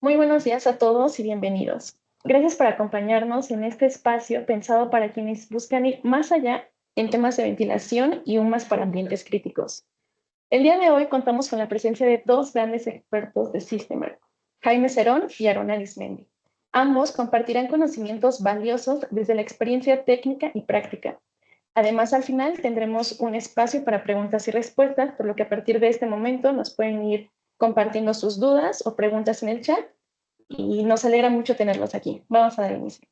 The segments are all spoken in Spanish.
Muy buenos días a todos y bienvenidos. Gracias por acompañarnos en este espacio pensado para quienes buscan ir más allá en temas de ventilación y más para ambientes críticos. El día de hoy contamos con la presencia de dos grandes expertos de Systemer, Jaime Cerón y Aarón Arismendi. Ambos compartirán conocimientos valiosos desde la experiencia técnica y práctica. Además, al final tendremos un espacio para preguntas y respuestas, por lo que a partir de este momento nos pueden ir compartiendo sus dudas o preguntas en el chat y nos alegra mucho tenerlos aquí. Vamos a dar inicio.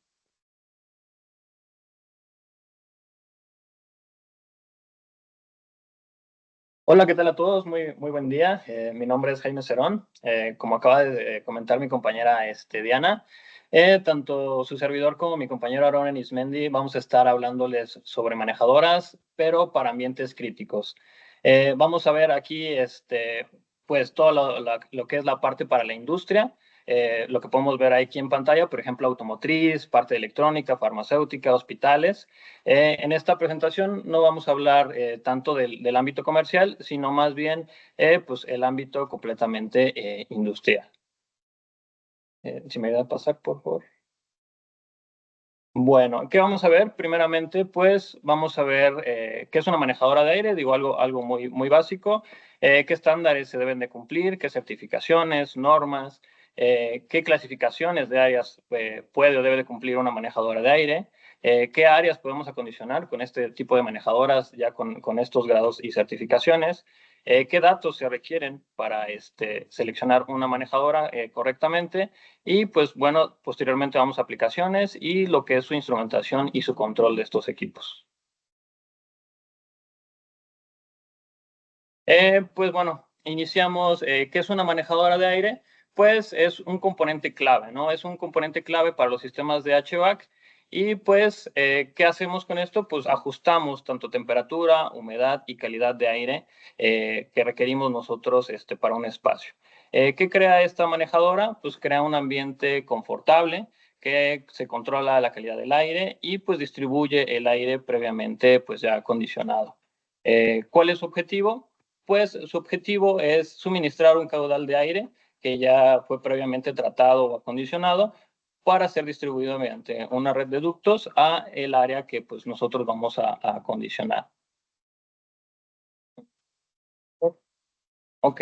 Hola, ¿qué tal a todos? Muy buen día. Mi nombre es Jaime Cerón. Como acaba de comentar mi compañera Diana, tanto su servidor como mi compañero Aaron Enismendi vamos a estar hablándoles sobre manejadoras, pero para ambientes críticos. Vamos a ver aquí pues todo lo que es la parte para la industria. Lo que podemos ver aquí en pantalla, por ejemplo, automotriz, parte de electrónica, farmacéutica, hospitales. En esta presentación no vamos a hablar tanto del ámbito comercial, sino más bien pues el ámbito completamente industrial. Si me ayuda a pasar, por favor. Bueno, ¿qué vamos a ver? Primeramente, pues vamos a ver qué es una manejadora de aire, digo algo muy básico, qué estándares se deben de cumplir, qué certificaciones, normas, qué clasificaciones de áreas puede o debe de cumplir una manejadora de aire, qué áreas podemos acondicionar con este tipo de manejadoras ya con estos grados y certificaciones, qué datos se requieren para seleccionar una manejadora correctamente. Y pues bueno, posteriormente vamos a aplicaciones y lo que es su instrumentación y su control de estos equipos. Pues bueno, iniciamos. ¿Qué es una manejadora de aire? Pues es un componente clave, ¿no? Es un componente clave para los sistemas de HVAC. Y pues, ¿qué hacemos con esto? Pues ajustamos tanto temperatura, humedad y calidad de aire que requerimos nosotros para un espacio. ¿Qué crea esta manejadora? Pues crea un ambiente confortable que se controla la calidad del aire y pues distribuye el aire previamente pues ya acondicionado. ¿Cuál es su objetivo? Pues su objetivo es suministrar un caudal de aire que ya fue previamente tratado o acondicionado para ser distribuido mediante una red de ductos a el área que pues nosotros vamos a acondicionar. Ok,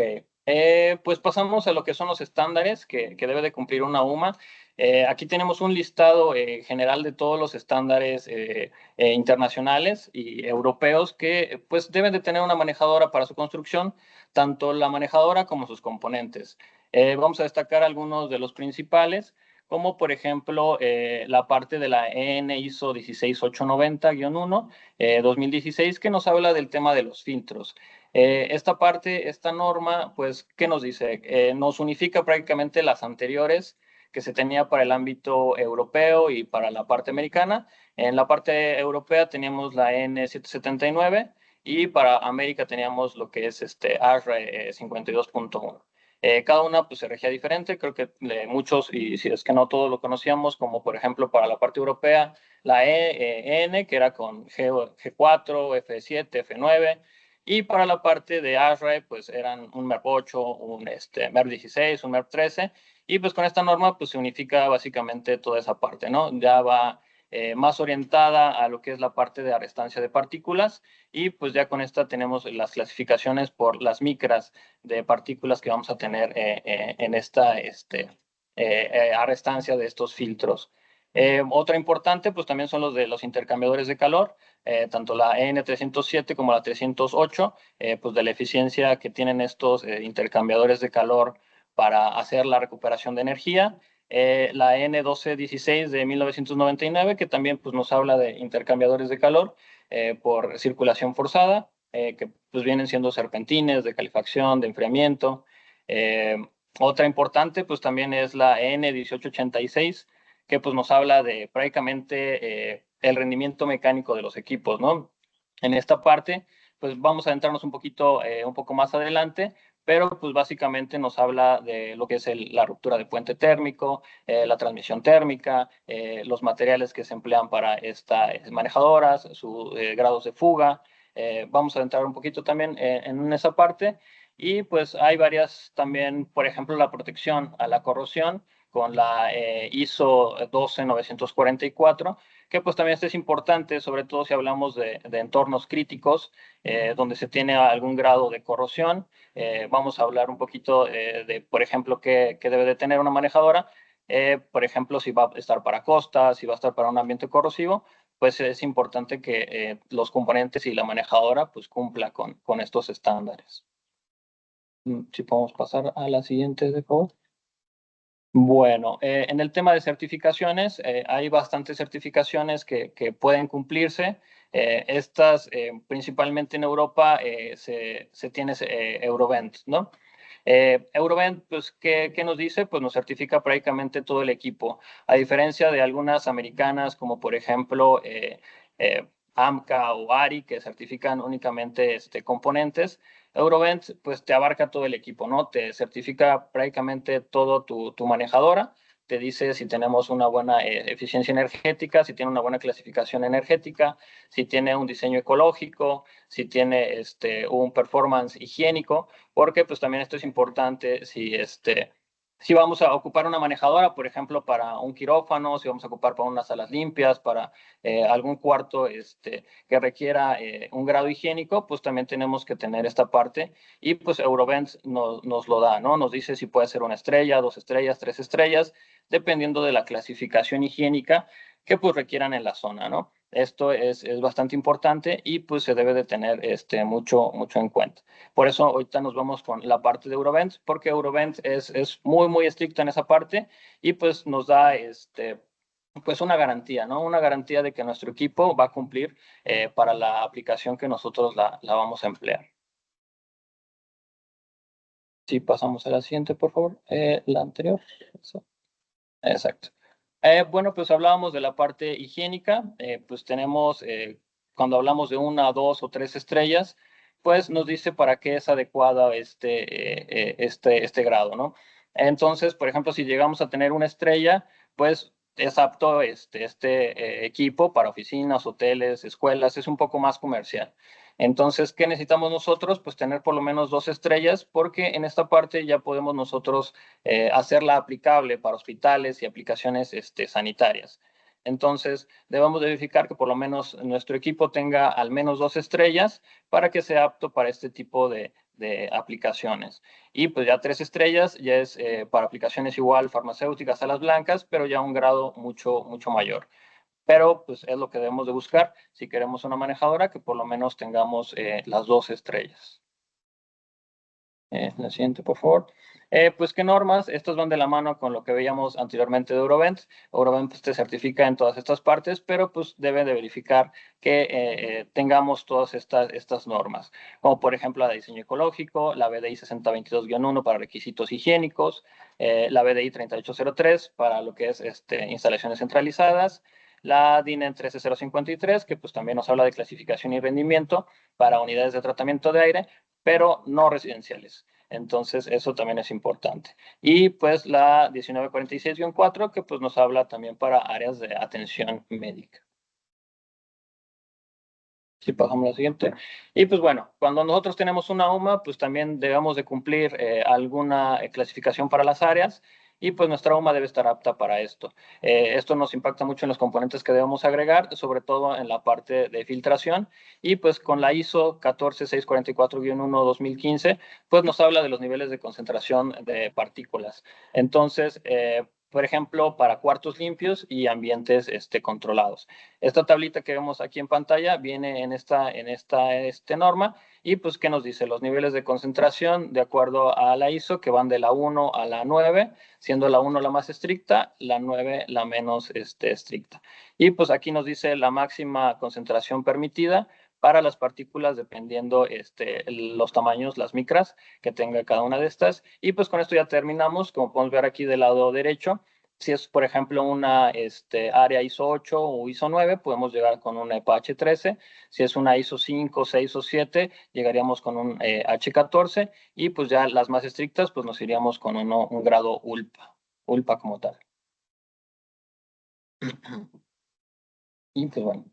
pues pasamos a lo que son los estándares que debe de cumplir una UMA. Aquí tenemos un listado general de todos los estándares internacionales y europeos que pues deben de tener una manejadora para su construcción, tanto la manejadora como sus componentes. Vamos a destacar algunos de los principales, como por ejemplo la parte de la EN ISO 16890-1 2016, que nos habla del tema de los filtros. Esta parte, esta norma, pues, ¿qué nos dice? Nos unifica prácticamente las anteriores que se tenía para el ámbito europeo y para la parte americana. En la parte europea teníamos la N779 y para América teníamos lo que es ASHRAE 52.1. Cada una pues se regía diferente, creo que muchos, y si es que no todos lo conocíamos, como por ejemplo para la parte europea, la EN, que era con G4, F7, F9, y para la parte de ASHRAE, pues eran un MERP 8, un MERP 16, un MERP 13, y pues con esta norma pues se unifica básicamente toda esa parte, ¿no? Ya va más orientada a lo que es la parte de arrestancia de partículas, y pues ya con esta tenemos las clasificaciones por las micras de partículas que vamos a tener en esta arrestancia de estos filtros. Otra importante, pues también son los de los intercambiadores de calor, tanto la N307 como la 308, pues de la eficiencia que tienen estos intercambiadores de calor para hacer la recuperación de energía. La N1216 de 1999, que también pues, nos habla de intercambiadores de calor por circulación forzada, que pues vienen siendo serpentines de calefacción, de enfriamiento. Otra importante pues también es la N1886, que pues nos habla de prácticamente el rendimiento mecánico de los equipos, ¿no? En esta parte, pues vamos a adentrarnos un poco más adelante, pero pues básicamente nos habla de lo que es la ruptura de puente térmico, la transmisión térmica, los materiales que se emplean para estas manejadoras, sus grados de fuga. Vamos a entrar un poquito también en esa parte. Y pues hay varias también, por ejemplo, la protección a la corrosión con la ISO 12944, que pues también esto es importante, sobre todo si hablamos de entornos críticos, donde se tiene algún grado de corrosión. Vamos a hablar un poquito de, por ejemplo, qué debe de tener una manejadora. Por ejemplo, si va a estar para costa, si va a estar para un ambiente corrosivo, pues es importante que los componentes y la manejadora pues cumpla con estos estándares. Si podemos pasar a la siguiente, de favor. Bueno, en el tema de certificaciones, hay bastantes certificaciones que pueden cumplirse. Estas, principalmente en Europa, se tiene Eurovent, ¿no? Eurovent, pues, ¿qué nos dice? Pues nos certifica prácticamente todo el equipo. A diferencia de algunas americanas, como por ejemplo AMCA o ARI, que certifican únicamente componentes, Eurovent pues te abarca todo el equipo, ¿no? Te certifica prácticamente todo tu manejadora, te dice si tenemos una buena eficiencia energética, si tiene una buena clasificación energética, si tiene un diseño ecológico, si tiene un performance higiénico, porque pues también esto es importante si vamos a ocupar una manejadora, por ejemplo, para un quirófano, si vamos a ocupar para unas salas limpias, para algún cuarto que requiera un grado higiénico, pues también tenemos que tener esta parte y pues Eurovent nos lo da, ¿no? Nos dice si puede ser una estrella, 2 estrellas, 3 estrellas, dependiendo de la clasificación higiénica que pues requieran en la zona, ¿no? Esto es bastante importante y pues se debe de tener mucho en cuenta. Por eso ahorita nos vamos con la parte de Eurovent, porque Eurovent es muy estricta en esa parte y pues nos da pues una garantía, ¿no? Una garantía de que nuestro equipo va a cumplir para la aplicación que nosotros la vamos a emplear. Sí, pasamos a la siguiente, por favor. La anterior. Eso. Exacto. Bueno, pues hablábamos de la parte higiénica. Pues tenemos, cuando hablamos de 1, 2 o 3 estrellas, pues nos dice para qué es adecuada este grado, ¿no? Entonces, por ejemplo, si llegamos a tener 1 estrella, pues es apto equipo para oficinas, hoteles, escuelas, es un poco más comercial. Entonces, ¿qué necesitamos nosotros? Pues tener por lo menos 2 estrellas, porque en esta parte ya podemos nosotros hacerla aplicable para hospitales y aplicaciones sanitarias. Entonces, debemos verificar que por lo menos nuestro equipo tenga al menos 2 estrellas para que sea apto para este tipo de aplicaciones. Y pues ya 3 estrellas ya es para aplicaciones igual farmacéuticas a las blancas, pero ya un grado mucho mayor. Pero pues es lo que debemos de buscar si queremos una manejadora que por lo menos tengamos las 2 estrellas. La siguiente, por favor. Pues, ¿qué normas? Estas van de la mano con lo que veíamos anteriormente de Eurovent. Eurovent pues, te certifica en todas estas partes, pero pues debe de verificar que tengamos todas estas normas, como por ejemplo la de diseño ecológico, la BDI 6022-1 para requisitos higiénicos, la BDI 3803 para lo que es instalaciones centralizadas, la DIN 13053, que pues también nos habla de clasificación y rendimiento para unidades de tratamiento de aire, pero no residenciales. Entonces, eso también es importante. Y pues la 1946-4, que pues nos habla también para áreas de atención médica. Si pasamos a la siguiente. Y pues bueno, cuando nosotros tenemos una UMA, pues también debemos de cumplir alguna clasificación para las áreas y pues nuestra UMA debe estar apta para esto. Esto nos impacta mucho en los componentes que debemos agregar, sobre todo en la parte de filtración y pues con la ISO 14644-1-2015, pues nos habla de los niveles de concentración de partículas. Entonces, por ejemplo, para cuartos limpios y ambientes controlados. Esta tablita que vemos aquí en pantalla viene en esta norma y pues ¿qué nos dice? Los niveles de concentración de acuerdo a la ISO que van de la 1 a la 9, siendo la 1 la más estricta, la 9 la menos estricta. Y pues aquí nos dice la máxima concentración permitida para las partículas dependiendo los tamaños, las micras que tenga cada una de estas. Y pues con esto ya terminamos, como podemos ver aquí del lado derecho. Si es, por ejemplo, una área ISO 8 o ISO 9, podemos llegar con un EPA H13. Si es una ISO 5, 6 o 7, llegaríamos con un H14. Y pues ya las más estrictas, pues nos iríamos con un grado ULPA como tal. Y pues bueno.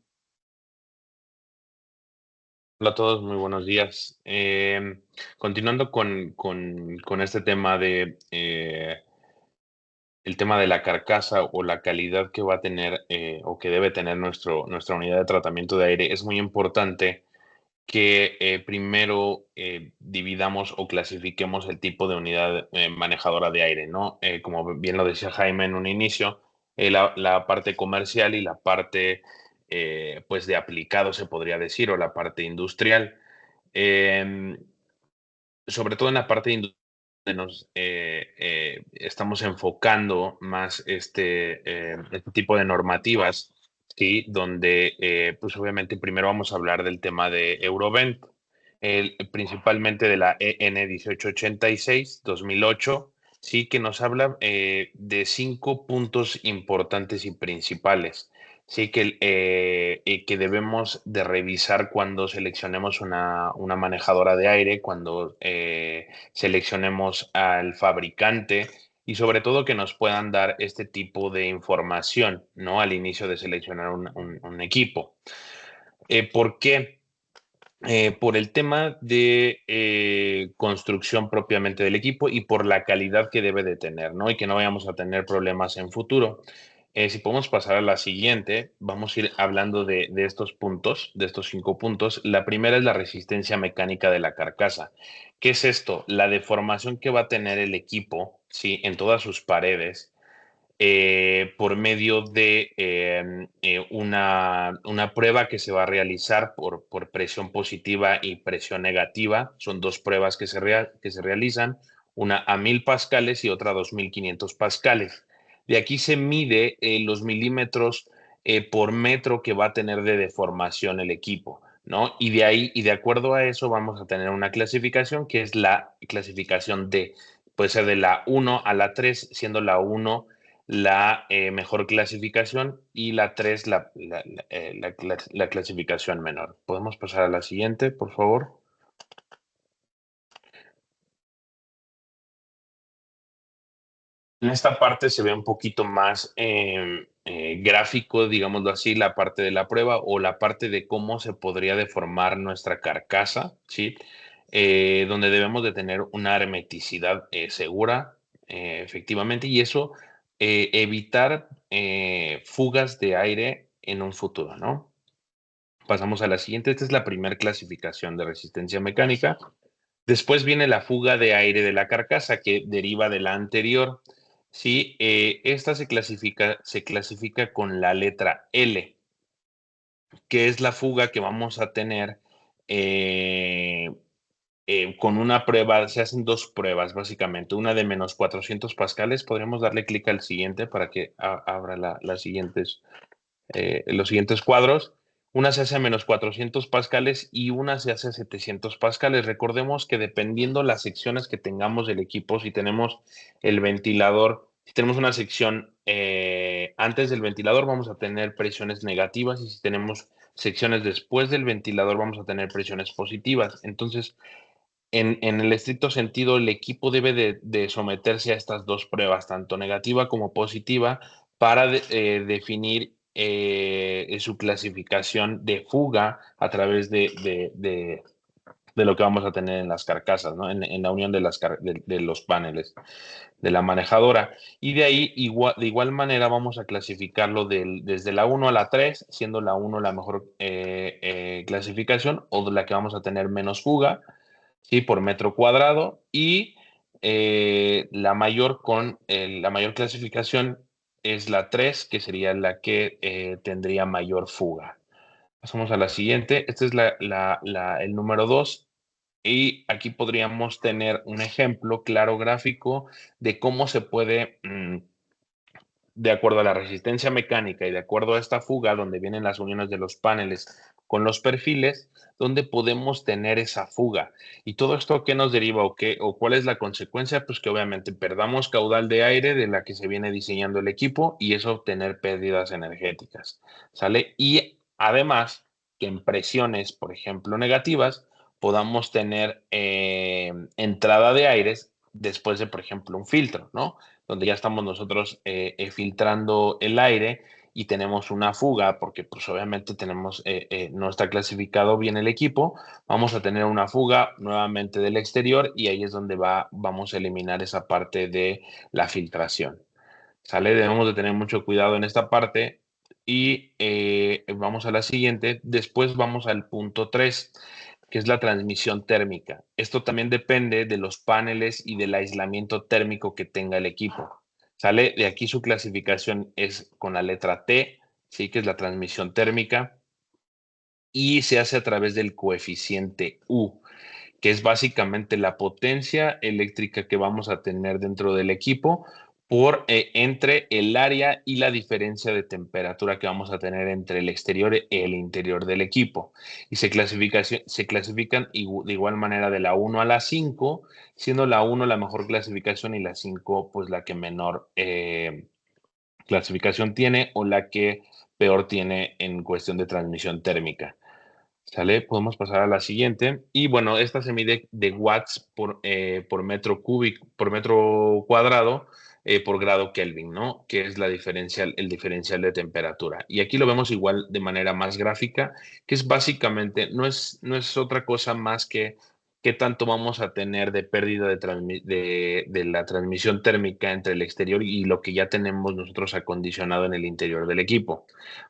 Hola a todos, muy buenos días. Continuando con este tema de el tema de la carcasa o la calidad que va a tener o que debe tener nuestra unidad de tratamiento de aire, es muy importante que primero dividamos o clasifiquemos el tipo de unidad manejadora de aire, ¿no? Como bien lo decía Jaime en un inicio, la parte comercial y la parte, pues, de aplicado, se podría decir, o la parte industrial. Em, Sobre todo en la parte donde nos estamos enfocando más este tipo de normativas, ¿sí? Donde, pues obviamente primero vamos a hablar del tema de Eurovent, principalmente de la EN 1886 2008, sí, que nos habla de 5 puntos importantes y principales. Sí, que debemos de revisar cuando seleccionemos una manejadora de aire, cuando seleccionemos al fabricante y sobre todo que nos puedan dar este tipo de información, ¿no? Al inicio de seleccionar un equipo. ¿Por qué? Por el tema de construcción propiamente del equipo y por la calidad que debe de tener, ¿no? Y que no vayamos a tener problemas en futuro. Si podemos pasar a la siguiente, vamos a ir hablando de estos puntos, de estos 5 puntos. La primera es la resistencia mecánica de la carcasa. ¿Qué es esto? La deformación que va a tener el equipo, ¿sí? En todas sus paredes, por medio de una prueba que se va a realizar por presión positiva y presión negativa. Son dos pruebas que se realizan, una a 1000 pascales y otra a 2500 pascales. De aquí se mide los milímetros por metro que va a tener de deformación el equipo, ¿no? Y de ahí, y de acuerdo a eso, vamos a tener una clasificación que es la clasificación D. Puede ser de la 1 a la 3, siendo la 1 la mejor clasificación y la 3 la clasificación menor. ¿Podemos pasar a la siguiente, por favor? En esta parte se ve un poquito más gráfico, digámoslo así, la parte de la prueba o la parte de cómo se podría deformar nuestra carcasa, ¿sí? Donde debemos de tener una hermeticidad segura, efectivamente, y eso evitar fugas de aire en un futuro, ¿no? Pasamos a la siguiente. Esta es la primera clasificación de resistencia mecánica. Después viene la fuga de aire de la carcasa, que deriva de la anterior. Sí, esta se clasifica con la letra L, que es la fuga que vamos a tener eh, con una prueba. Se hacen dos pruebas, básicamente. Una de -400 pascales. Podríamos darle clic al siguiente para que abra los siguientes cuadros. Una se hace a -400 pascales y una se hace a 700 pascales. Recordemos que dependiendo las secciones que tengamos del equipo, si tenemos el ventilador, si tenemos una sección antes del ventilador, vamos a tener presiones negativas, y si tenemos secciones después del ventilador, vamos a tener presiones positivas. Entonces, en el estricto sentido, el equipo debe de someterse a estas dos pruebas, tanto negativa como positiva, para definir su clasificación de fuga a través de lo que vamos a tener en las carcasas, ¿no? En la unión de los paneles de la manejadora. Y de ahí, de igual manera, vamos a clasificarlo desde la 1 a la 3, siendo la 1 la mejor clasificación, o la que vamos a tener menos fuga, ¿sí? Por metro cuadrado, y la mayor clasificación es la 3, que sería la que tendría mayor fuga. Pasamos a la siguiente. Este es el número 2, y aquí podríamos tener un ejemplo claro gráfico de cómo se puede de acuerdo a la resistencia mecánica y de acuerdo a esta fuga, donde vienen las uniones de los paneles con los perfiles, donde podemos tener esa fuga. ¿Y todo esto a qué nos deriva o cuál es la consecuencia? Pues que obviamente perdamos caudal de aire de la que se viene diseñando el equipo, y eso tener pérdidas energéticas, ¿sale? Y además que en presiones, por ejemplo, negativas, podamos tener entrada de aires después de, por ejemplo, un filtro, ¿no? Donde ya estamos nosotros filtrando el aire, y tenemos una fuga, porque pues obviamente tenemos, no está clasificado bien el equipo, vamos a tener una fuga nuevamente del exterior y ahí es donde vamos a eliminar esa parte de la filtración. ¿Sale? Debemos de tener mucho cuidado en esta parte y vamos a la siguiente. Después vamos al punto 3, que es la transmisión térmica. Esto también depende de los paneles y del aislamiento térmico que tenga el equipo. ¿Sale? De aquí su clasificación es con la letra T, ¿sí? Que es la transmisión térmica, y se hace a través del coeficiente U, que es básicamente la potencia eléctrica que vamos a tener dentro del equipo entre el área y la diferencia de temperatura que vamos a tener entre el exterior y el interior del equipo. Y se clasifican de igual manera de la 1 a la 5, siendo la 1 la mejor clasificación y la 5 pues la que menor clasificación tiene o la que peor tiene en cuestión de transmisión térmica. ¿Sale? Podemos pasar a la siguiente. Y bueno, esta se mide de watts por metro cúbico, por metro cuadrado, por grado Kelvin, ¿no? Que es el diferencial de temperatura. Y aquí lo vemos igual de manera más gráfica, que es básicamente, no es otra cosa más que qué tanto vamos a tener de pérdida de la transmisión térmica entre el exterior y lo que ya tenemos nosotros acondicionado en el interior del equipo,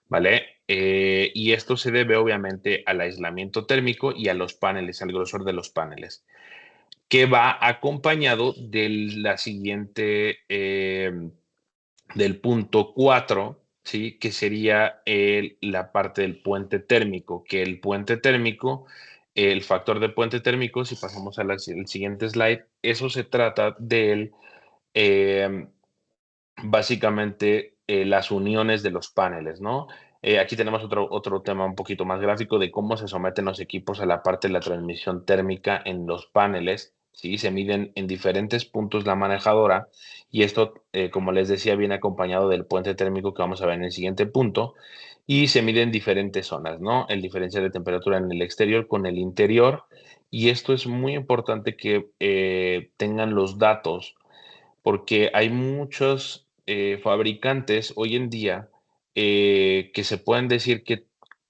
¿vale? Y esto se debe obviamente al aislamiento térmico y a los paneles, al grosor de los paneles, que va acompañado de la siguiente, del punto 4, ¿sí? Que sería la parte del puente térmico, que el puente térmico, el factor de puente térmico, si pasamos al siguiente slide, eso se trata del, eh, básicamente las uniones de los paneles, ¿no? Aquí tenemos otro tema un poquito más gráfico de cómo se someten los equipos a la parte de la transmisión térmica en los paneles, ¿sí? Se miden en diferentes puntos la manejadora y esto, como les decía, viene acompañado del puente térmico que vamos a ver en el siguiente punto y se mide en diferentes zonas, ¿no? El diferencial de temperatura en el exterior con el interior y esto es muy importante que tengan los datos porque hay muchos fabricantes hoy en día que se pueden decir que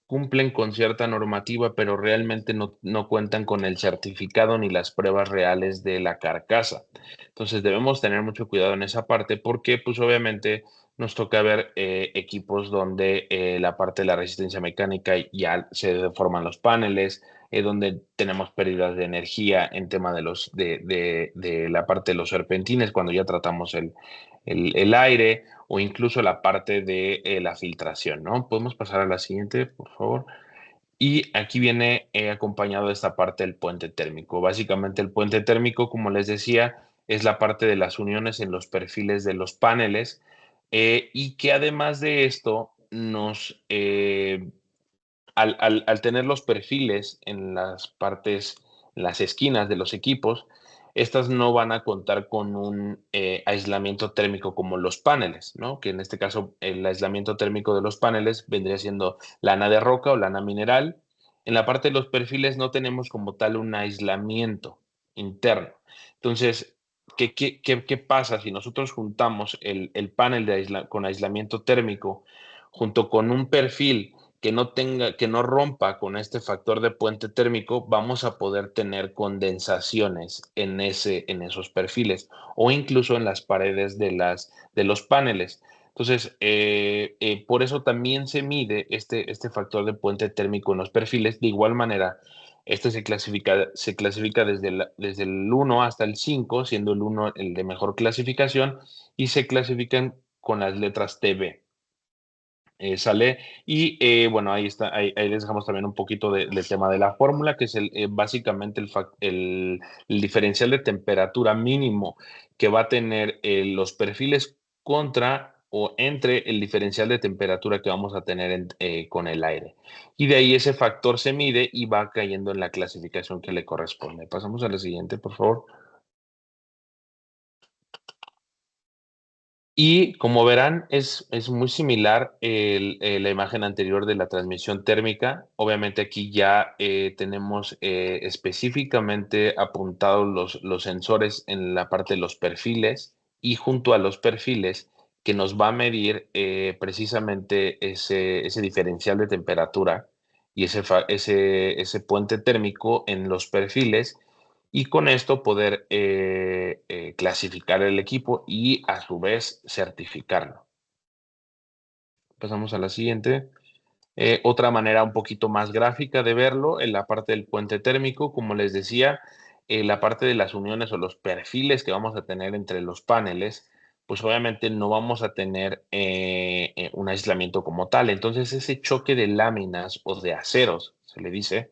cumplen con cierta normativa, pero realmente no cuentan con el certificado ni las pruebas reales de la carcasa. Entonces debemos tener mucho cuidado en esa parte porque pues obviamente nos toca ver equipos donde la parte de la resistencia mecánica ya se deforman los paneles, donde tenemos pérdidas de energía en tema de la parte de los serpentines cuando ya tratamos el aire o incluso la parte de la filtración, ¿no? Podemos pasar a la siguiente, por favor. Y aquí viene acompañado de esta parte del puente térmico. Básicamente el puente térmico, como les decía, es la parte de las uniones en los perfiles de los paneles y que además de esto al tener los perfiles en las partes, en las esquinas de los equipos, estas no van a contar con un aislamiento térmico como los paneles, ¿no? Que en este caso el aislamiento térmico de los paneles vendría siendo lana de roca o lana mineral. En la parte de los perfiles no tenemos como tal un aislamiento interno. Entonces, ¿qué pasa si nosotros juntamos el panel con aislamiento térmico junto con un perfil que no rompa con este factor de puente térmico, vamos a poder tener condensaciones en esos perfiles o incluso en las paredes de los paneles. Entonces, por eso también se mide este factor de puente térmico en los perfiles. De igual manera, este se clasifica desde el 1 hasta el 5, siendo el 1 el de mejor clasificación, y se clasifican con las letras TB. Sale. Y bueno, ahí está, ahí les dejamos también un poquito del tema de la fórmula, que es básicamente el diferencial de temperatura mínimo que va a tener los perfiles contra o entre el diferencial de temperatura que vamos a tener con el aire. Y de ahí ese factor se mide y va cayendo en la clasificación que le corresponde. Pasamos a la siguiente, por favor. Y como verán, es muy similar la imagen anterior de la transmisión térmica. Obviamente aquí ya tenemos específicamente apuntados los sensores en la parte de los perfiles y junto a los perfiles que nos va a medir precisamente ese diferencial de temperatura y ese puente térmico en los perfiles y con esto poder clasificar el equipo y a su vez certificarlo. Pasamos a la siguiente. Otra manera un poquito más gráfica de verlo en la parte del puente térmico, como les decía, la parte de las uniones o los perfiles que vamos a tener entre los paneles, pues obviamente no vamos a tener un aislamiento como tal. Entonces ese choque de láminas o de aceros, se le dice,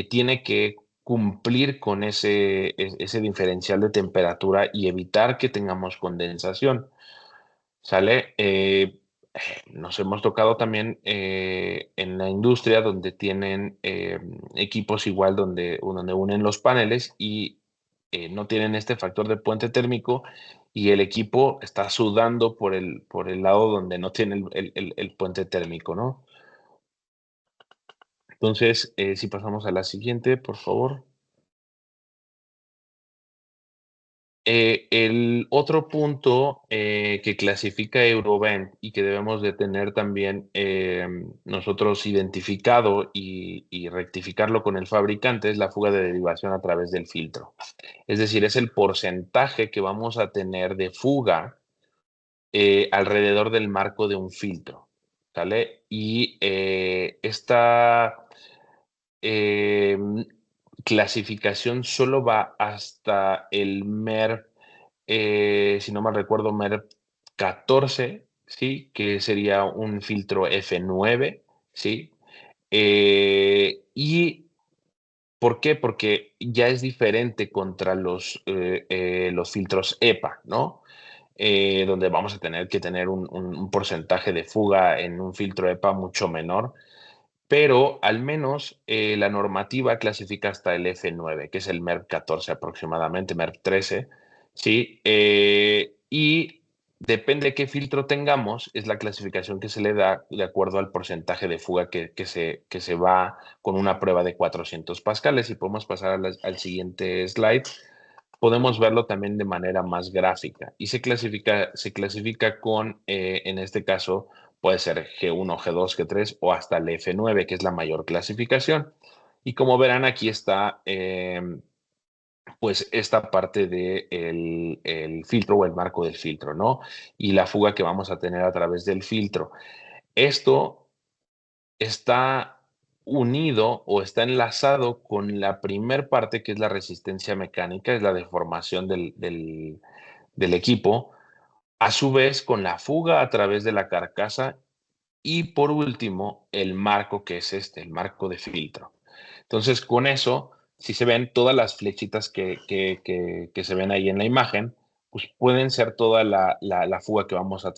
tiene que cumplir con ese diferencial de temperatura y evitar que tengamos condensación. ¿Sale? Nos hemos tocado también en la industria donde tienen equipos igual donde unen los paneles y no tienen este factor de puente térmico y el equipo está sudando por el lado donde no tiene el puente térmico, ¿no? Entonces, si pasamos a la siguiente, por favor. El otro punto que clasifica Eurovent y que debemos de tener también nosotros identificado y rectificarlo con el fabricante es la fuga de derivación a través del filtro. Es decir, es el porcentaje que vamos a tener de fuga alrededor del marco de un filtro, ¿sale? Y esta clasificación solo va hasta el MER, si no mal recuerdo, MER 14, ¿sí? Que sería un filtro F9, ¿sí? ¿Y por qué? Porque ya es diferente contra los filtros EPA, ¿no? Donde vamos a tener que tener un porcentaje de fuga en un filtro EPA mucho menor, pero al menos la normativa clasifica hasta el F9, que es el MERP 14 aproximadamente, MERP 13, ¿sí? Y depende de qué filtro tengamos, es la clasificación que se le da de acuerdo al porcentaje de fuga que se va con una prueba de 400 pascales. Si podemos pasar al siguiente slide, podemos verlo también de manera más gráfica y se clasifica con, en este caso, puede ser G1, G2, G3 o hasta el F9, que es la mayor clasificación. Y como verán, aquí está pues esta parte del el filtro o el marco del filtro, ¿no? Y la fuga que vamos a tener a través del filtro. Esto está unido o está enlazado con la primer parte que es la resistencia mecánica, es la deformación del equipo, a su vez con la fuga a través de la carcasa y por último el marco que es el marco de filtro. Entonces con eso, si se ven todas las flechitas que se ven ahí en la imagen, pues pueden ser toda la fuga que vamos a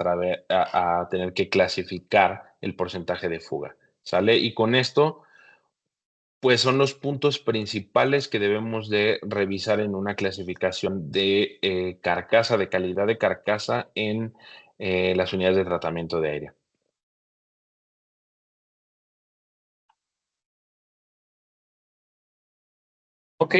tener que clasificar el porcentaje de fuga, ¿sale? Y con esto pues son los puntos principales que debemos de revisar en una clasificación de carcasa, de calidad de carcasa en las unidades de tratamiento de aire. Ok,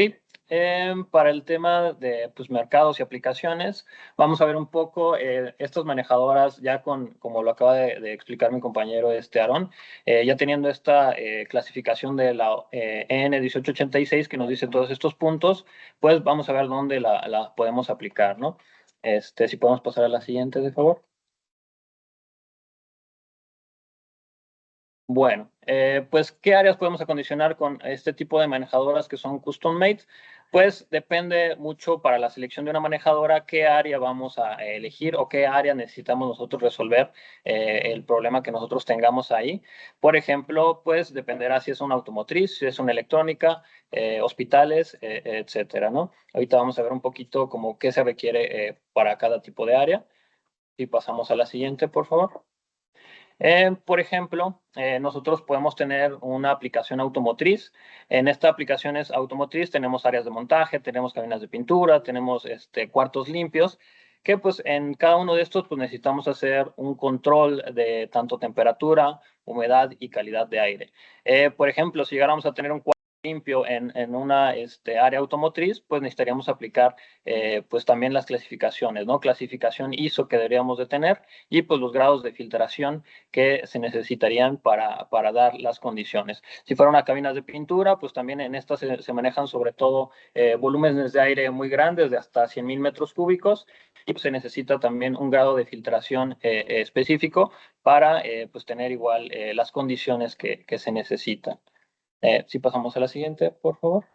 para el tema de pues, mercados y aplicaciones, vamos a ver un poco estas manejadoras ya como lo acaba de explicar mi compañero Aarón, ya teniendo esta clasificación de la EN1886 que nos dice todos estos puntos, pues vamos a ver dónde la podemos aplicar, ¿no? Si podemos pasar a la siguiente, de favor. Bueno, pues, ¿qué áreas podemos acondicionar con este tipo de manejadoras que son custom made? Pues depende mucho para la selección de una manejadora qué área vamos a elegir o qué área necesitamos nosotros resolver el problema que nosotros tengamos ahí. Por ejemplo, pues dependerá si es una automotriz, si es una electrónica, hospitales, etcétera, ¿no? Ahorita vamos a ver un poquito como qué se requiere para cada tipo de área. Y pasamos a la siguiente, por favor. Por ejemplo, nosotros podemos tener una aplicación automotriz. En esta aplicación automotriz tenemos áreas de montaje, tenemos cabinas de pintura, tenemos cuartos limpios, que pues en cada uno de estos pues necesitamos hacer un control de tanto temperatura, humedad y calidad de aire. Por ejemplo, si llegáramos a tener un cuarto limpio en una área automotriz, pues necesitaríamos aplicar pues también las clasificaciones, ¿no? Clasificación ISO que deberíamos de tener y pues los grados de filtración que se necesitarían para dar las condiciones. Si fuera una cabina de pintura, pues también en estas se manejan sobre todo volúmenes de aire muy grandes, de hasta 100,000 metros cúbicos, y pues se necesita también un grado de filtración específico para pues tener igual las condiciones que se necesitan. Si pasamos a la siguiente, por favor.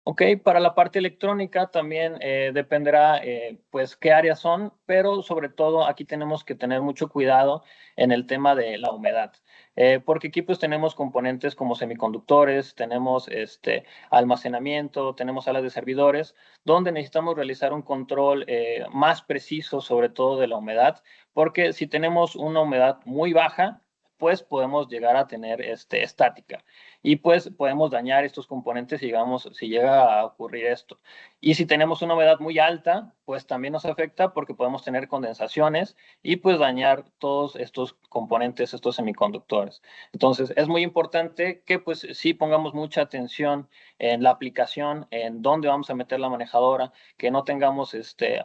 Ok, para la parte electrónica también dependerá pues qué áreas son, pero sobre todo aquí tenemos que tener mucho cuidado en el tema de la humedad, porque aquí pues tenemos componentes como semiconductores, tenemos almacenamiento, tenemos salas de servidores, donde necesitamos realizar un control más preciso sobre todo de la humedad, porque si tenemos una humedad muy baja, pues podemos llegar a tener estática y pues podemos dañar estos componentes si llega a ocurrir esto. Y si tenemos una humedad muy alta, pues también nos afecta porque podemos tener condensaciones y pues dañar todos estos componentes, estos semiconductores. Entonces es muy importante que pues sí pongamos mucha atención en la aplicación, en dónde vamos a meter la manejadora, que no tengamos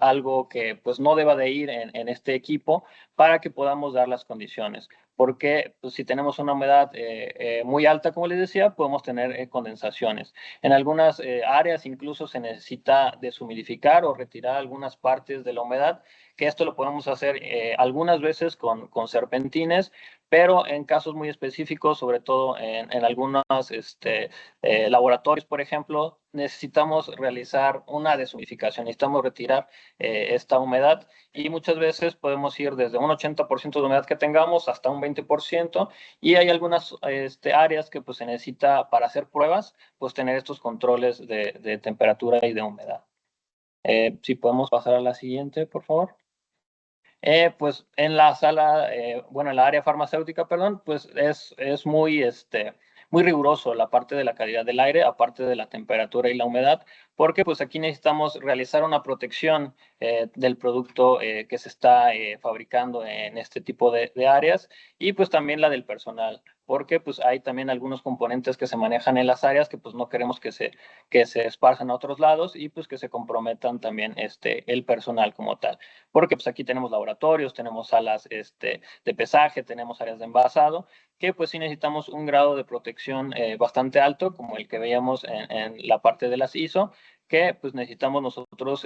algo que pues no deba de ir en este equipo para que podamos dar las condiciones. Porque pues, si tenemos una humedad muy alta, como les decía, podemos tener condensaciones. En algunas áreas incluso se necesita deshumidificar o retirar algunas partes de la humedad, que esto lo podemos hacer algunas veces con serpentines, pero en casos muy específicos, sobre todo en algunos laboratorios, por ejemplo, necesitamos realizar una deshumidificación, necesitamos retirar esta humedad y muchas veces podemos ir desde un 80% de humedad que tengamos hasta un 20% y hay algunas áreas que pues se necesita para hacer pruebas, pues tener estos controles de temperatura y de humedad. Si podemos pasar a la siguiente, por favor. Pues en la sala, bueno, en la área farmacéutica, perdón, pues es muy riguroso la parte de la calidad del aire, aparte de la temperatura y la humedad, porque pues aquí necesitamos realizar una protección del producto que se está fabricando en este tipo de áreas y pues también la del personal, porque pues hay también algunos componentes que se manejan en las áreas que pues no queremos que se esparzan a otros lados y pues que se comprometan también el personal como tal porque pues aquí tenemos laboratorios, tenemos salas de pesaje, tenemos áreas de envasado, que pues sí necesitamos un grado de protección bastante alto, como el que veíamos en la parte de las ISO, que pues necesitamos nosotros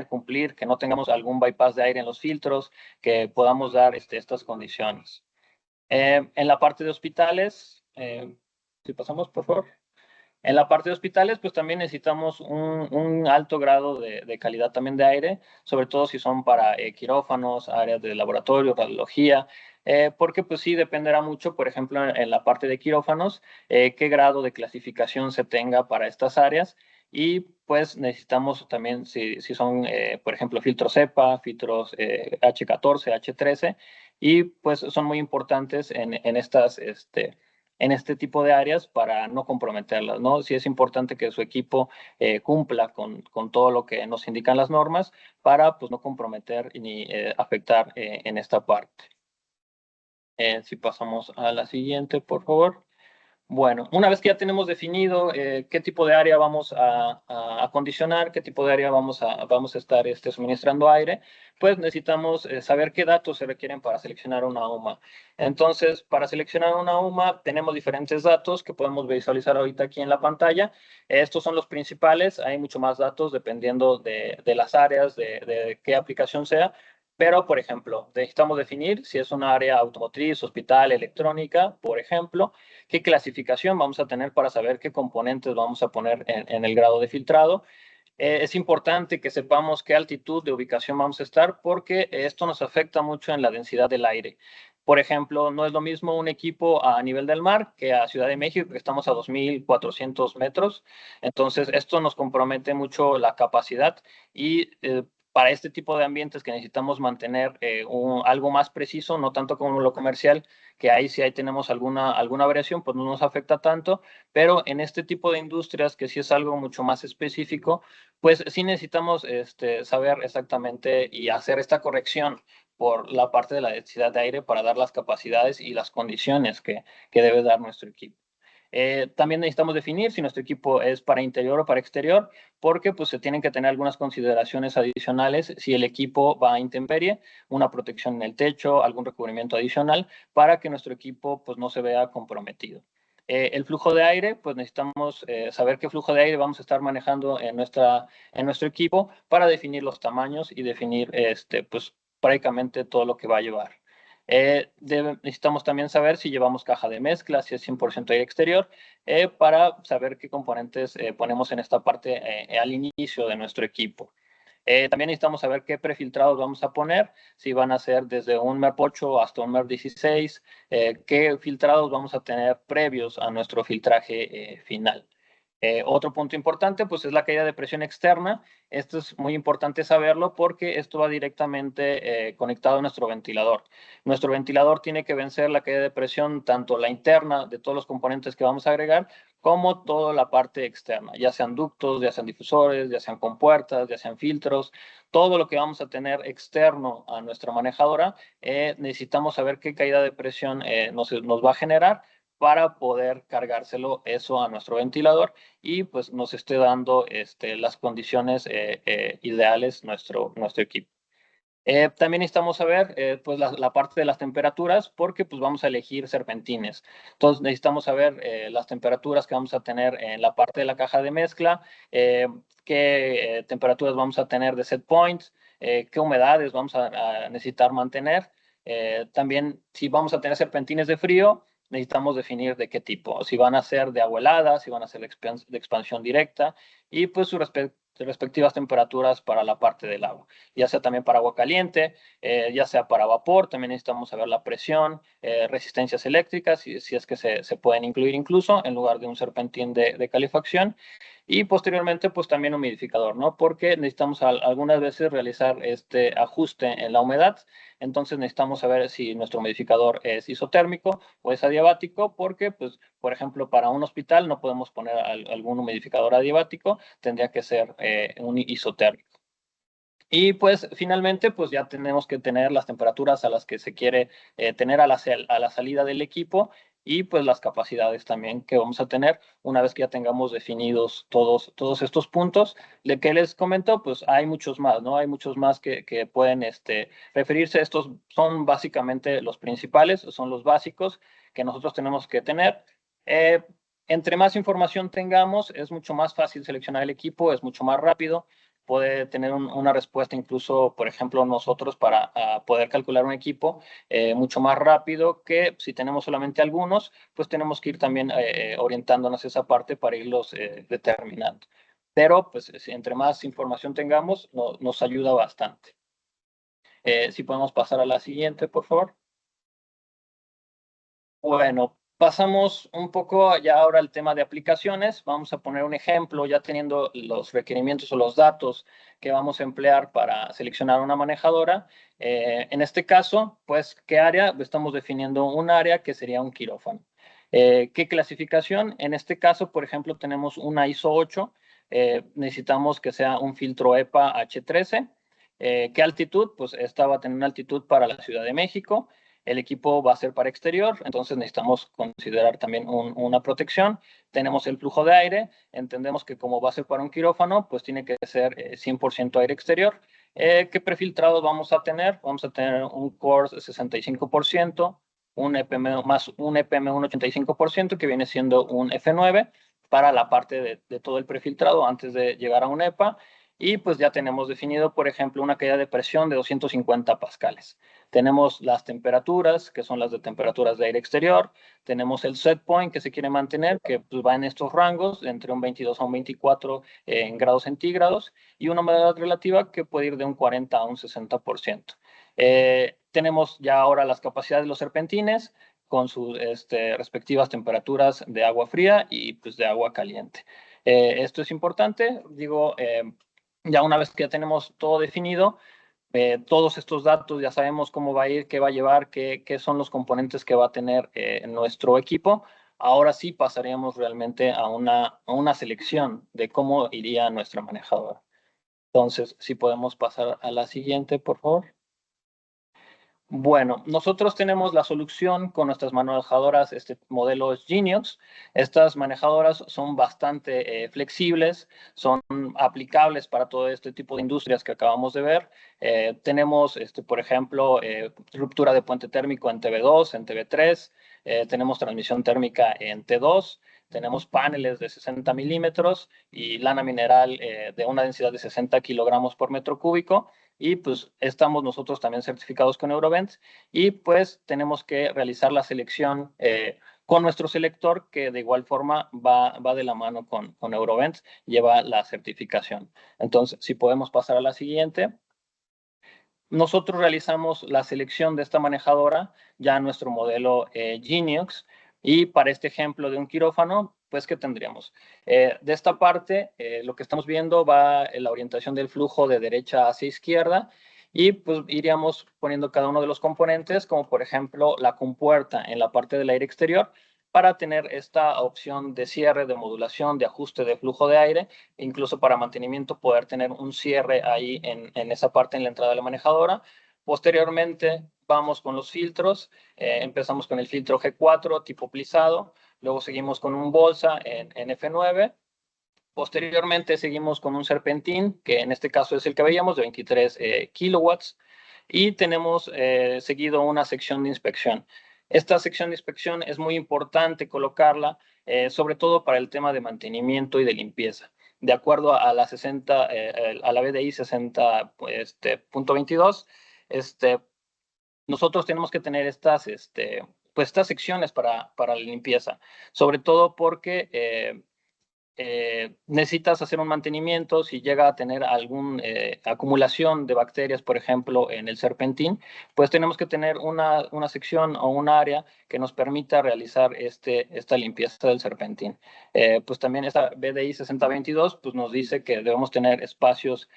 cumplir, que no tengamos algún bypass de aire en los filtros, que podamos dar estas condiciones. En la parte de hospitales, si pasamos por favor. En la parte de hospitales, pues también necesitamos un alto grado de calidad también de aire, sobre todo si son para quirófanos, áreas de laboratorio, radiología, porque pues sí dependerá mucho, por ejemplo, en la parte de quirófanos, qué grado de clasificación se tenga para estas áreas y pues necesitamos también, si son, por ejemplo, filtros EPA, filtros H14, H13, y pues son muy importantes en estas, en este tipo de áreas para no comprometerlas, ¿no? Sí es importante que su equipo cumpla con todo lo que nos indican las normas para pues no comprometer ni afectar en esta parte. Si pasamos a la siguiente, por favor. Bueno, una vez que ya tenemos definido qué tipo de área vamos a acondicionar, qué tipo de área vamos a estar suministrando aire, pues necesitamos saber qué datos se requieren para seleccionar una UMA. Entonces, para seleccionar una UMA tenemos diferentes datos que podemos visualizar ahorita aquí en la pantalla. Estos son los principales, hay mucho más datos dependiendo de las áreas, de qué aplicación sea. Pero, por ejemplo, necesitamos definir si es una área automotriz, hospital, electrónica, por ejemplo, qué clasificación vamos a tener para saber qué componentes vamos a poner en el grado de filtrado. Es importante que sepamos qué altitud de ubicación vamos a estar porque esto nos afecta mucho en la densidad del aire. Por ejemplo, no es lo mismo un equipo a nivel del mar que a Ciudad de México, que estamos a 2,400 metros. Entonces, esto nos compromete mucho la capacidad y para este tipo de ambientes que necesitamos mantener algo más preciso, no tanto como lo comercial, que ahí sí tenemos alguna variación, pues no nos afecta tanto, pero en este tipo de industrias que sí es algo mucho más específico, pues sí necesitamos saber exactamente y hacer esta corrección, por la parte de la densidad de aire para dar las capacidades y las condiciones que debe dar nuestro equipo. También necesitamos definir si nuestro equipo es para interior o para exterior, porque pues se tienen que tener algunas consideraciones adicionales si el equipo va a intemperie, una protección en el techo, algún recubrimiento adicional, para que nuestro equipo pues no se vea comprometido. El flujo de aire, pues necesitamos saber qué flujo de aire vamos a estar manejando en nuestro equipo para definir los tamaños y definir pues prácticamente todo lo que va a llevar. Necesitamos también saber si llevamos caja de mezcla, si es 100% aire exterior, para saber qué componentes ponemos en esta parte al inicio de nuestro equipo. También necesitamos saber qué prefiltrados vamos a poner, si van a ser desde un MERP 8 hasta un MERP 16, qué filtrados vamos a tener previos a nuestro filtraje final. Otro punto importante pues es la caída de presión externa. Esto es muy importante saberlo porque esto va directamente conectado a nuestro ventilador. Nuestro ventilador tiene que vencer la caída de presión, tanto la interna de todos los componentes que vamos a agregar, como toda la parte externa, ya sean ductos, ya sean difusores, ya sean compuertas, ya sean filtros, todo lo que vamos a tener externo a nuestra manejadora, necesitamos saber qué caída de presión nos va a generar para poder cargárselo eso a nuestro ventilador y pues nos esté dando las condiciones ideales nuestro equipo. También necesitamos saber pues la parte de las temperaturas porque pues vamos a elegir serpentines. Entonces necesitamos saber las temperaturas que vamos a tener en la parte de la caja de mezcla, qué temperaturas vamos a tener de set points, qué humedades vamos a necesitar mantener. También si vamos a tener serpentines de frío, necesitamos definir de qué tipo, si van a ser de agua helada, si van a ser de expansión directa y pues sus respectivas temperaturas para la parte del agua, ya sea también para agua caliente, ya sea para vapor, también necesitamos saber la presión, resistencias eléctricas, si es que se pueden incluir incluso en lugar de un serpentín de calefacción. Y posteriormente, pues también humidificador, ¿no? Porque necesitamos algunas veces realizar este ajuste en la humedad. Entonces necesitamos saber si nuestro humidificador es isotérmico o es adiabático, porque, pues, por ejemplo, para un hospital no podemos poner algún humidificador adiabático, tendría que ser un isotérmico. Y pues finalmente pues ya tenemos que tener las temperaturas a las que se quiere tener a la salida del equipo y pues las capacidades también que vamos a tener una vez que ya tengamos definidos todos estos puntos. De que les comento, pues hay muchos más, ¿no? Hay muchos más que pueden referirse. Estos son básicamente los principales, son los básicos que nosotros tenemos que tener. Entre más información tengamos, es mucho más fácil seleccionar el equipo, es mucho más rápido, puede tener una respuesta incluso, por ejemplo, nosotros para poder calcular un equipo mucho más rápido que si tenemos solamente algunos, pues tenemos que ir también orientándonos esa parte para irlos determinando. Pero, pues, entre más información tengamos, nos ayuda bastante. Si podemos pasar a la siguiente, por favor. Bueno, pasamos un poco ya ahora al tema de aplicaciones. Vamos a poner un ejemplo, ya teniendo los requerimientos o los datos que vamos a emplear para seleccionar una manejadora. En este caso, pues, ¿qué área? Estamos definiendo un área que sería un quirófano. ¿Qué clasificación? En este caso, por ejemplo, tenemos una ISO 8. Necesitamos que sea un filtro EPA H13. ¿Qué altitud? Pues esta va a tener una altitud para la Ciudad de México. El equipo va a ser para exterior, entonces necesitamos considerar también una protección. Tenemos el flujo de aire, entendemos que como va a ser para un quirófano, pues tiene que ser 100% aire exterior. ¿Qué prefiltrados vamos a tener? Vamos a tener un CORS 65%, un EPM más un EPM un 85%, que viene siendo un F9 para la parte de todo el prefiltrado antes de llegar a un EPA. Y pues ya tenemos definido, por ejemplo, una caída de presión de 250 pascales. Tenemos las temperaturas, que son las de temperaturas de aire exterior. Tenemos el set point que se quiere mantener, que pues, va en estos rangos, entre un 22 a un 24 en grados centígrados, y una humedad relativa que puede ir de un 40 a un 60%. Tenemos ya ahora las capacidades de los serpentines, con sus respectivas temperaturas de agua fría y pues, de agua caliente. Esto es importante, digo, ya una vez que ya tenemos todo definido, todos estos datos ya sabemos cómo va a ir, qué va a llevar, qué son los componentes que va a tener nuestro equipo. Ahora sí pasaríamos realmente a una selección de cómo iría nuestra manejadora. Entonces, si podemos pasar a la siguiente, por favor. Bueno, nosotros tenemos la solución con nuestras manejadoras, modelo Geniox. Estas manejadoras son bastante flexibles, son aplicables para todo este tipo de industrias que acabamos de ver. Tenemos, por ejemplo, ruptura de puente térmico en TV2, en TV3, tenemos transmisión térmica en T2, tenemos paneles de 60 milímetros y lana mineral de una densidad de 60 kilogramos por metro cúbico. Y pues estamos nosotros también certificados con Eurovent y pues tenemos que realizar la selección con nuestro selector, que de igual forma va de la mano con Eurovent, lleva la certificación. Entonces, si podemos pasar a la siguiente. Nosotros realizamos la selección de esta manejadora, ya nuestro modelo Geniox, y para este ejemplo de un quirófano, pues, ¿qué tendríamos? De esta parte, lo que estamos viendo va en la orientación del flujo de derecha hacia izquierda, y pues iríamos poniendo cada uno de los componentes, como por ejemplo la compuerta en la parte del aire exterior, para tener esta opción de cierre, de modulación, de ajuste de flujo de aire, incluso para mantenimiento poder tener un cierre ahí en esa parte en la entrada de la manejadora. Posteriormente vamos con los filtros, empezamos con el filtro G4 tipo plisado, luego seguimos con un bolsa en F9, posteriormente seguimos con un serpentín, que en este caso es el que veíamos, de 23 kilowatts, y tenemos seguido una sección de inspección. Esta sección de inspección es muy importante colocarla, sobre todo para el tema de mantenimiento y de limpieza. De acuerdo a la 60, a la BDI 60.22, nosotros tenemos que tener estas secciones para la limpieza, sobre todo porque necesitas hacer un mantenimiento si llega a tener alguna acumulación de bacterias, por ejemplo, en el serpentín, pues tenemos que tener una sección o un área que nos permita realizar esta limpieza del serpentín. Pues también esta BDI 6022 pues nos dice que debemos tener espacios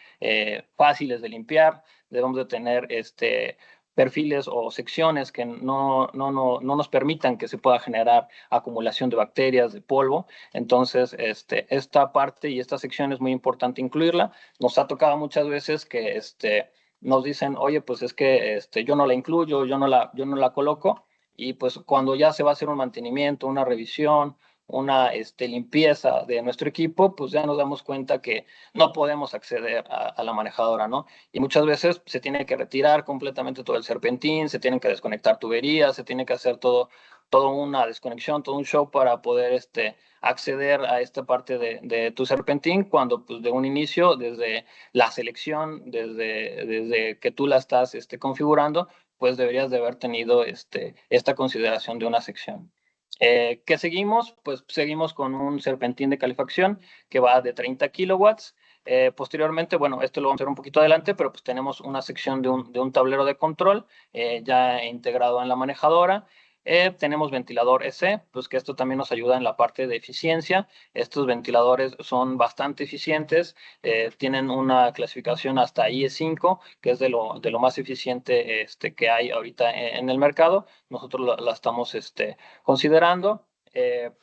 fáciles de limpiar, debemos de tener perfiles o secciones que no nos permitan que se pueda generar acumulación de bacterias, de polvo. Entonces, esta parte y esta sección es muy importante incluirla. Nos ha tocado muchas veces que nos dicen, oye, pues es que yo no la incluyo, yo no la coloco, y pues cuando ya se va a hacer un mantenimiento, una revisión, una limpieza de nuestro equipo, pues ya nos damos cuenta que no podemos acceder a la manejadora, ¿no? Y muchas veces se tiene que retirar completamente todo el serpentín, se tienen que desconectar tuberías, se tiene que hacer todo una desconexión, todo un show para poder acceder a esta parte de tu serpentín, cuando pues de un inicio, desde la selección, desde que tú la estás configurando, pues deberías de haber tenido esta consideración de una sección. ¿Qué seguimos? Pues seguimos con un serpentín de calefacción que va de 30 kilowatts. Posteriormente, bueno, esto lo vamos a ver un poquito adelante, pero pues tenemos una sección de un tablero de control ya integrado en la manejadora. Tenemos ventilador EC, pues que esto también nos ayuda en la parte de eficiencia. Estos ventiladores son bastante eficientes, tienen una clasificación hasta IE5, que es de lo más eficiente que hay ahorita en el mercado. Nosotros la estamos considerando.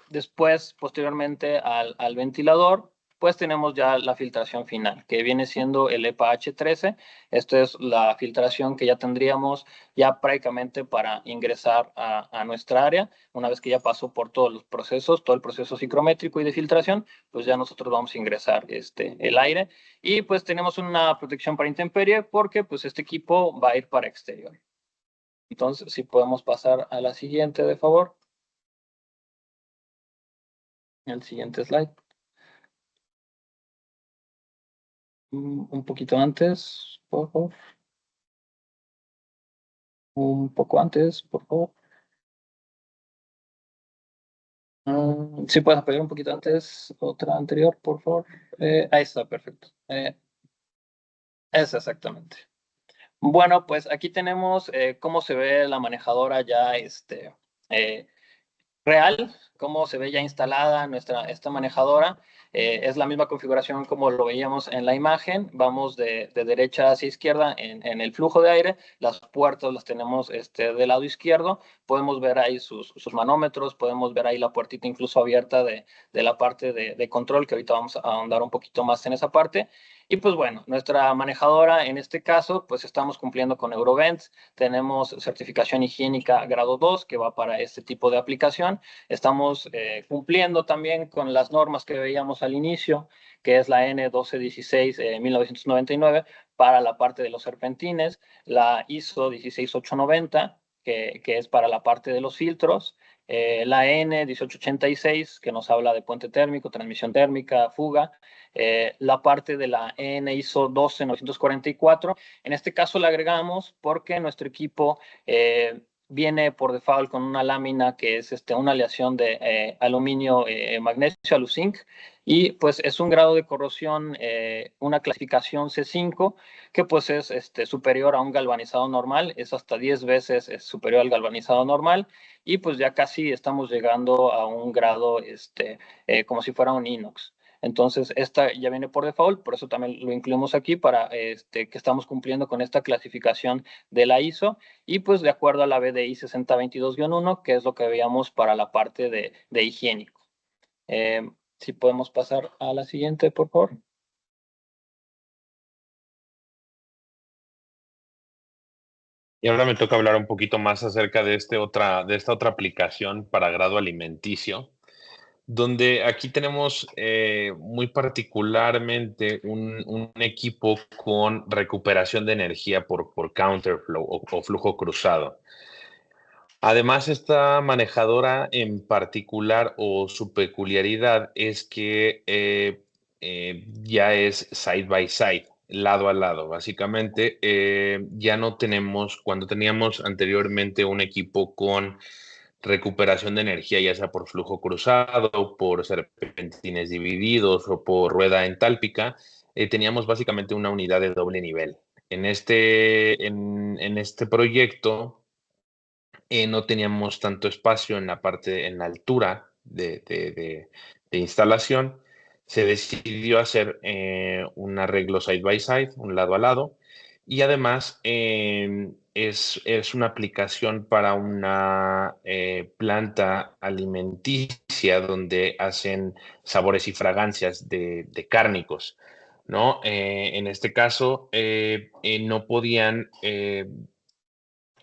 Después, posteriormente al ventilador, pues tenemos ya la filtración final, que viene siendo el EPA H13. Esta es la filtración que ya tendríamos ya prácticamente para ingresar a nuestra área. Una vez que ya pasó por todos los procesos, todo el proceso psicométrico y de filtración, pues ya nosotros vamos a ingresar el aire. Y pues tenemos una protección para intemperie, porque pues este equipo va a ir para exterior. Entonces, si podemos pasar a la siguiente, de favor. El siguiente slide. Un poquito antes, por favor. Un poco antes, por favor. Si puedes apoyar un poquito antes, otra anterior, por favor. Ahí está, perfecto. Es exactamente. Bueno, pues aquí tenemos cómo se ve la manejadora ya real, cómo se ve ya instalada esta manejadora. Es la misma configuración como lo veíamos en la imagen. Vamos de derecha hacia izquierda en el flujo de aire. Las puertas las tenemos del lado izquierdo. Podemos ver ahí sus manómetros, podemos ver ahí la puertita incluso abierta de la parte de control, que ahorita vamos a ahondar un poquito más en esa parte. Y pues bueno, nuestra manejadora en este caso, pues estamos cumpliendo con Eurovent, tenemos certificación higiénica grado 2 que va para este tipo de aplicación. Estamos cumpliendo también con las normas que veíamos al inicio, que es la N1216-1999 para la parte de los serpentines, la ISO 16890, que es para la parte de los filtros, la N1886, que nos habla de puente térmico, transmisión térmica, fuga, la parte de la EN ISO 12944. En este caso la agregamos porque nuestro equipo viene por default con una lámina que es una aleación de aluminio, magnesio, aluzinc, y pues es un grado de corrosión, una clasificación C5, que pues es superior a un galvanizado normal, es hasta 10 veces superior al galvanizado normal, y pues ya casi estamos llegando a un grado como si fuera un inox. Entonces, esta ya viene por default, por eso también lo incluimos aquí para que estamos cumpliendo con esta clasificación de la ISO y pues de acuerdo a la BDI 6022-1, que es lo que veíamos para la parte de higiénico. Si podemos pasar a la siguiente, por favor. Y ahora me toca hablar un poquito más acerca de esta otra aplicación para grado alimenticio, donde aquí tenemos muy particularmente un equipo con recuperación de energía por counterflow o flujo cruzado. Además, esta manejadora en particular o su peculiaridad es que ya es side by side, lado a lado. Básicamente, ya no tenemos, cuando teníamos anteriormente un equipo con recuperación de energía, ya sea por flujo cruzado, por serpentines divididos o por rueda entálpica, teníamos básicamente una unidad de doble nivel. En este proyecto no teníamos tanto espacio en la parte, en la altura de instalación. Se decidió hacer un arreglo side by side, un lado a lado, y además es una aplicación para una planta alimenticia donde hacen sabores y fragancias de cárnicos, ¿no? En este caso, no podían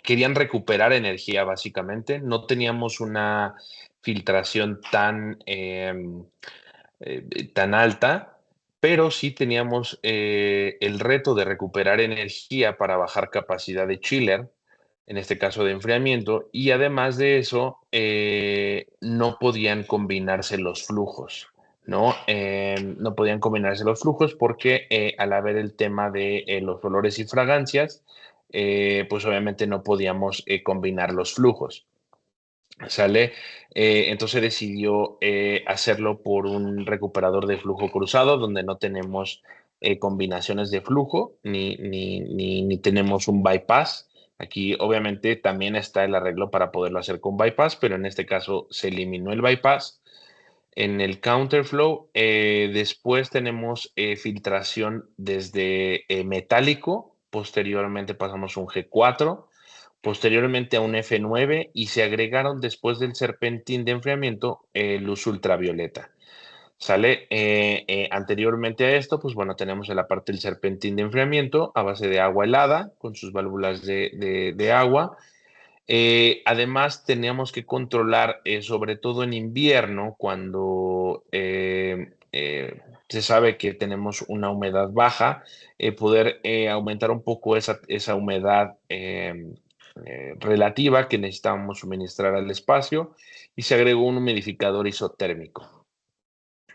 querían recuperar energía, básicamente. No teníamos una filtración tan alta, pero sí teníamos el reto de recuperar energía para bajar capacidad de chiller, en este caso de enfriamiento, y además de eso, no podían combinarse los flujos. ¿No? No podían combinarse los flujos porque al haber el tema de los olores y fragancias, pues obviamente no podíamos combinar los flujos. ¿Sale? Entonces decidió hacerlo por un recuperador de flujo cruzado, donde no tenemos combinaciones de flujo, ni tenemos un bypass. Aquí obviamente también está el arreglo para poderlo hacer con bypass, pero en este caso se eliminó el bypass. En el counterflow, después tenemos filtración desde metálico, posteriormente pasamos a un G4, posteriormente a un F9 y se agregaron después del serpentín de enfriamiento luz ultravioleta. ¿Sale? Anteriormente a esto, pues bueno, tenemos en la parte del serpentín de enfriamiento a base de agua helada con sus válvulas de agua. Además, teníamos que controlar, sobre todo en invierno, cuando se sabe que tenemos una humedad baja, poder aumentar un poco esa humedad relativa que necesitábamos suministrar al espacio y se agregó un humidificador isotérmico.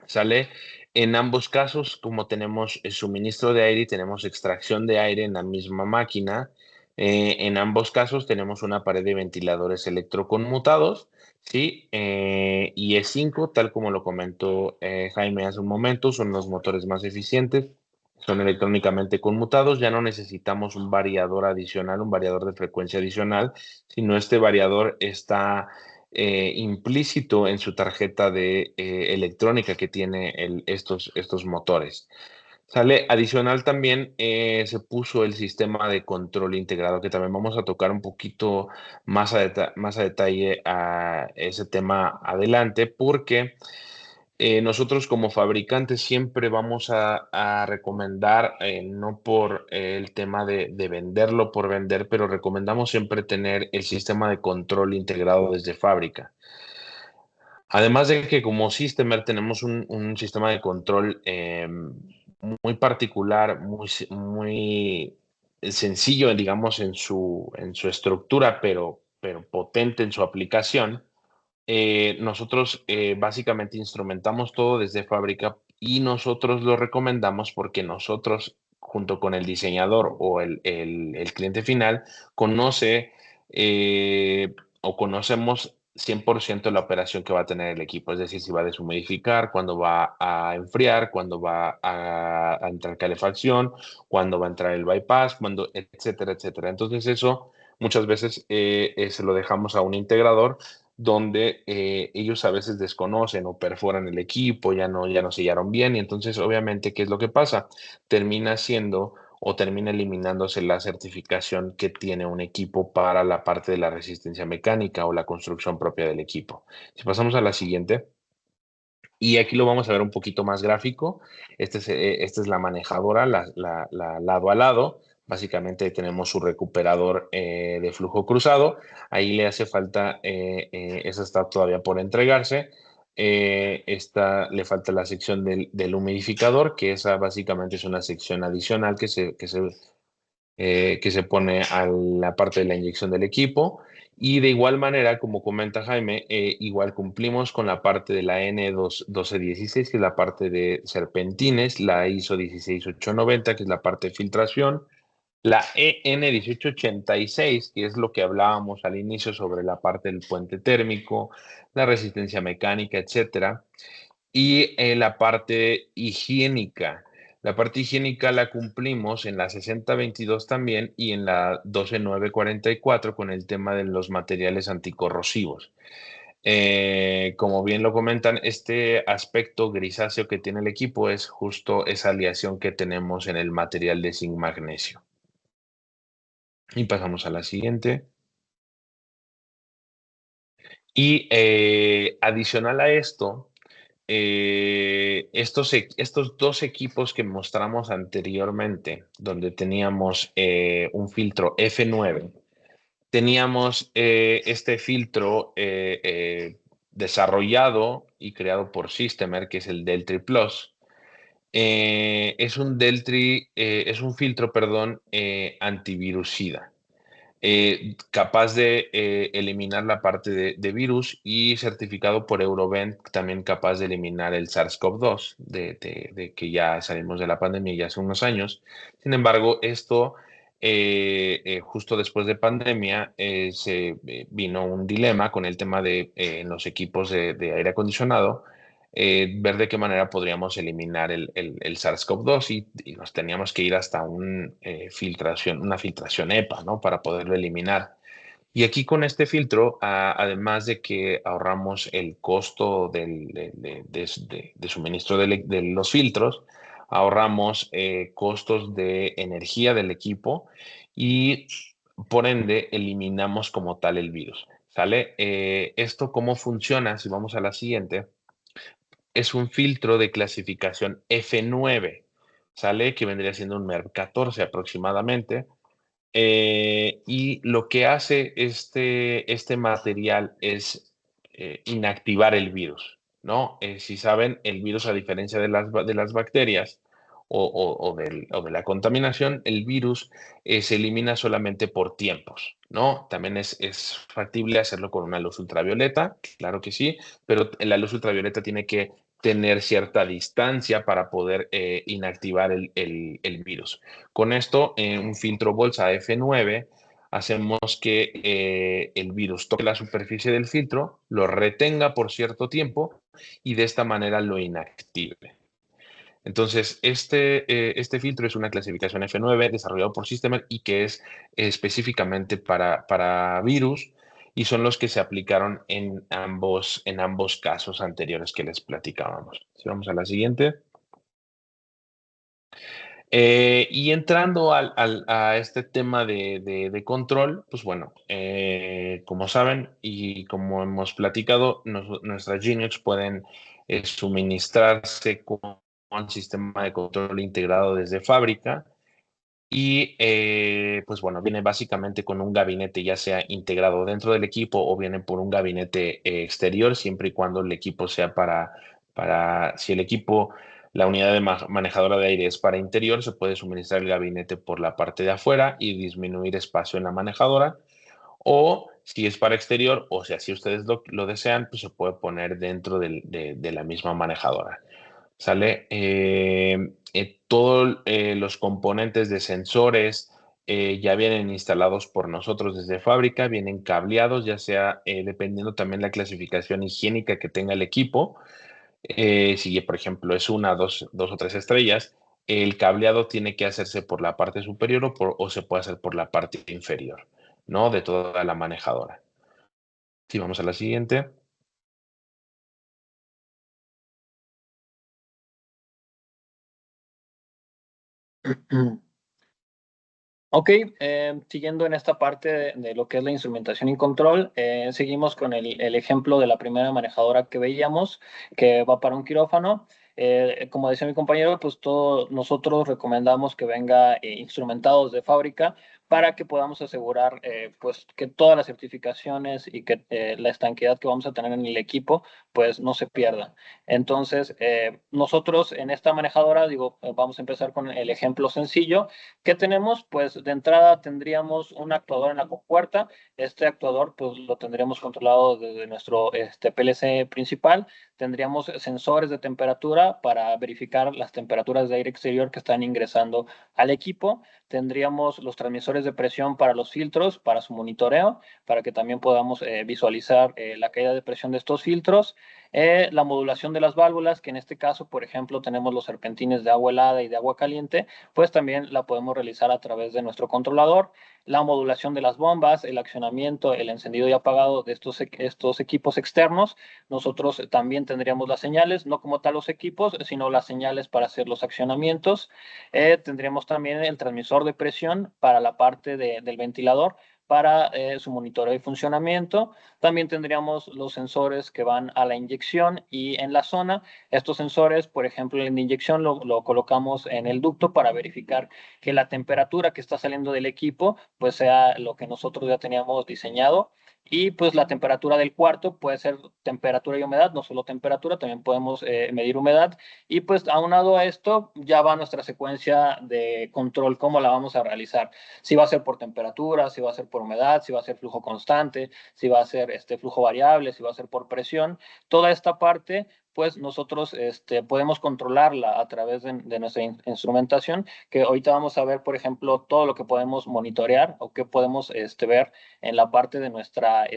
¿Sale? En ambos casos, como tenemos suministro de aire y tenemos extracción de aire en la misma máquina, en ambos casos tenemos una pared de ventiladores electroconmutados, ¿sí? Y E5, tal como lo comentó Jaime hace un momento, son los motores más eficientes, son electrónicamente conmutados, ya no necesitamos un variador adicional, un variador de frecuencia adicional, sino este variador está implícito en su tarjeta de electrónica que tiene estos motores. Sale adicional también, se puso el sistema de control integrado, que también vamos a tocar un poquito más a detalle a ese tema adelante, porque Nosotros como fabricantes siempre vamos a recomendar, no por el tema de venderlo por vender, pero recomendamos siempre tener el sistema de control integrado desde fábrica. Además de que como Systemer tenemos un sistema de control muy particular, muy sencillo, digamos, en su estructura, pero potente en su aplicación. Nosotros básicamente instrumentamos todo desde fábrica y nosotros lo recomendamos porque nosotros, junto con el diseñador o el cliente final, conoce o conocemos 100% la operación que va a tener el equipo, es decir, si va a deshumidificar, cuándo va a enfriar, cuándo va a entrar calefacción, cuándo va a entrar el bypass, cuándo, etcétera, etcétera. Entonces eso muchas veces se lo dejamos a un integrador donde ellos a veces desconocen o perforan el equipo, ya no sellaron bien y entonces obviamente, ¿qué es lo que pasa? Termina siendo o termina eliminándose la certificación que tiene un equipo para la parte de la resistencia mecánica o la construcción propia del equipo. Si pasamos a la siguiente, y aquí lo vamos a ver un poquito más gráfico. Esta es la manejadora, lado a lado. Básicamente tenemos su recuperador de flujo cruzado. Ahí le hace falta, esa está todavía por entregarse. Le falta la sección del humidificador, que esa básicamente es una sección adicional que se pone a la parte de la inyección del equipo. Y de igual manera, como comenta Jaime, igual cumplimos con la parte de la N1216, que es la parte de serpentines, la ISO 16890, que es la parte de filtración, la EN1886, que es lo que hablábamos al inicio sobre la parte del puente térmico, la resistencia mecánica, etcétera, y la parte higiénica. La parte higiénica la cumplimos en la 6022 también y en la 12944 con el tema de los materiales anticorrosivos. Como bien lo comentan, este aspecto grisáceo que tiene el equipo es justo esa aleación que tenemos en el material de zinc magnesio. Y pasamos a la siguiente. Y adicional a esto, estos dos equipos que mostramos anteriormente, donde teníamos un filtro F9, teníamos este filtro desarrollado y creado por Systemer, que es el Deltri Plus. Es un filtro, perdón, antivirucida, capaz de eliminar la parte de virus y certificado por Eurovent, también capaz de eliminar el SARS-CoV-2, de que ya salimos de la pandemia ya hace unos años. Sin embargo, esto, justo después de pandemia, vino un dilema con el tema de los equipos de aire acondicionado, ver de qué manera podríamos eliminar el SARS-CoV-2 y nos teníamos que ir hasta una filtración EPA, ¿no? Para poderlo eliminar. Y aquí con este filtro, además de que ahorramos el costo de suministro de los filtros, ahorramos costos de energía del equipo y por ende eliminamos como tal el virus. ¿Sale? ¿Esto cómo funciona? Si vamos a la siguiente, es un filtro de clasificación F9, ¿sale? Que vendría siendo un MERV 14 aproximadamente. Y lo que hace este material es inactivar el virus, ¿no? Si saben, el virus, a diferencia de las bacterias o de la contaminación, el virus se elimina solamente por tiempos, ¿no? También es factible hacerlo con una luz ultravioleta, claro que sí, pero la luz ultravioleta tiene que tener cierta distancia para poder inactivar el virus. Con esto, un filtro bolsa F9, hacemos que el virus toque la superficie del filtro, lo retenga por cierto tiempo y de esta manera lo inactive. Entonces, este filtro es una clasificación F9 desarrollado por Systemer y que es específicamente para virus y son los que se aplicaron en ambos casos anteriores que les platicábamos. Si vamos a la siguiente. Y entrando a este tema de control, pues bueno, como saben y como hemos platicado, nuestras Geniox pueden suministrarse con un sistema de control integrado desde fábrica y pues bueno, viene básicamente con un gabinete ya sea integrado dentro del equipo o viene por un gabinete exterior, siempre y cuando el equipo sea si el equipo, la unidad de manejadora de aire es para interior, se puede suministrar el gabinete por la parte de afuera y disminuir espacio en la manejadora. O si es para exterior, o sea, si ustedes lo desean, pues se puede poner dentro de la misma manejadora. ¿Sale? Todos los componentes de sensores ya vienen instalados por nosotros desde fábrica, vienen cableados, ya sea dependiendo también la clasificación higiénica que tenga el equipo. Si, por ejemplo, es una, dos o tres estrellas, el cableado tiene que hacerse por la parte superior o se puede hacer por la parte inferior, ¿no? De toda la manejadora. Si vamos a la siguiente. Ok, siguiendo en esta parte de lo que es la instrumentación y control, seguimos con el ejemplo de la primera manejadora que veíamos, que va para un quirófano. Como decía mi compañero, pues nosotros recomendamos que venga instrumentados de fábrica para que podamos asegurar pues que todas las certificaciones y que la estanqueidad que vamos a tener en el equipo pues no se pierda. Entonces, nosotros en esta manejadora, digo, vamos a empezar con el ejemplo sencillo. ¿Qué tenemos? Pues de entrada tendríamos un actuador en la compuerta. Este actuador pues lo tendríamos controlado desde nuestro PLC principal. Tendríamos sensores de temperatura para verificar las temperaturas de aire exterior que están ingresando al equipo. Tendríamos los transmisores de presión para los filtros, para su monitoreo, para que también podamos visualizar la caída de presión de estos filtros. La modulación de las válvulas, que en este caso, por ejemplo, tenemos los serpentines de agua helada y de agua caliente, pues también la podemos realizar a través de nuestro controlador. La modulación de las bombas, el accionamiento, el encendido y apagado de estos equipos externos. Nosotros también tendríamos las señales, no como tal los equipos, sino las señales para hacer los accionamientos. Tendríamos también el transmisor de presión para la parte del ventilador, para su monitoreo y funcionamiento. También tendríamos los sensores que van a la inyección y en la zona. Estos sensores, por ejemplo, en la inyección lo colocamos en el ducto para verificar que la temperatura que está saliendo del equipo pues sea lo que nosotros ya teníamos diseñado. Y pues la temperatura del cuarto puede ser temperatura y humedad, no solo temperatura, también podemos medir humedad. Y pues aunado a esto ya va nuestra secuencia de control, cómo la vamos a realizar. Si va a ser por temperatura, si va a ser por humedad, si va a ser flujo constante, si va a ser flujo variable, si va a ser por presión. Toda esta parte pues nosotros podemos controlarla a través de nuestra instrumentación, que ahorita vamos a ver, por ejemplo, todo lo que podemos monitorear o que podemos ver en la parte de nuestra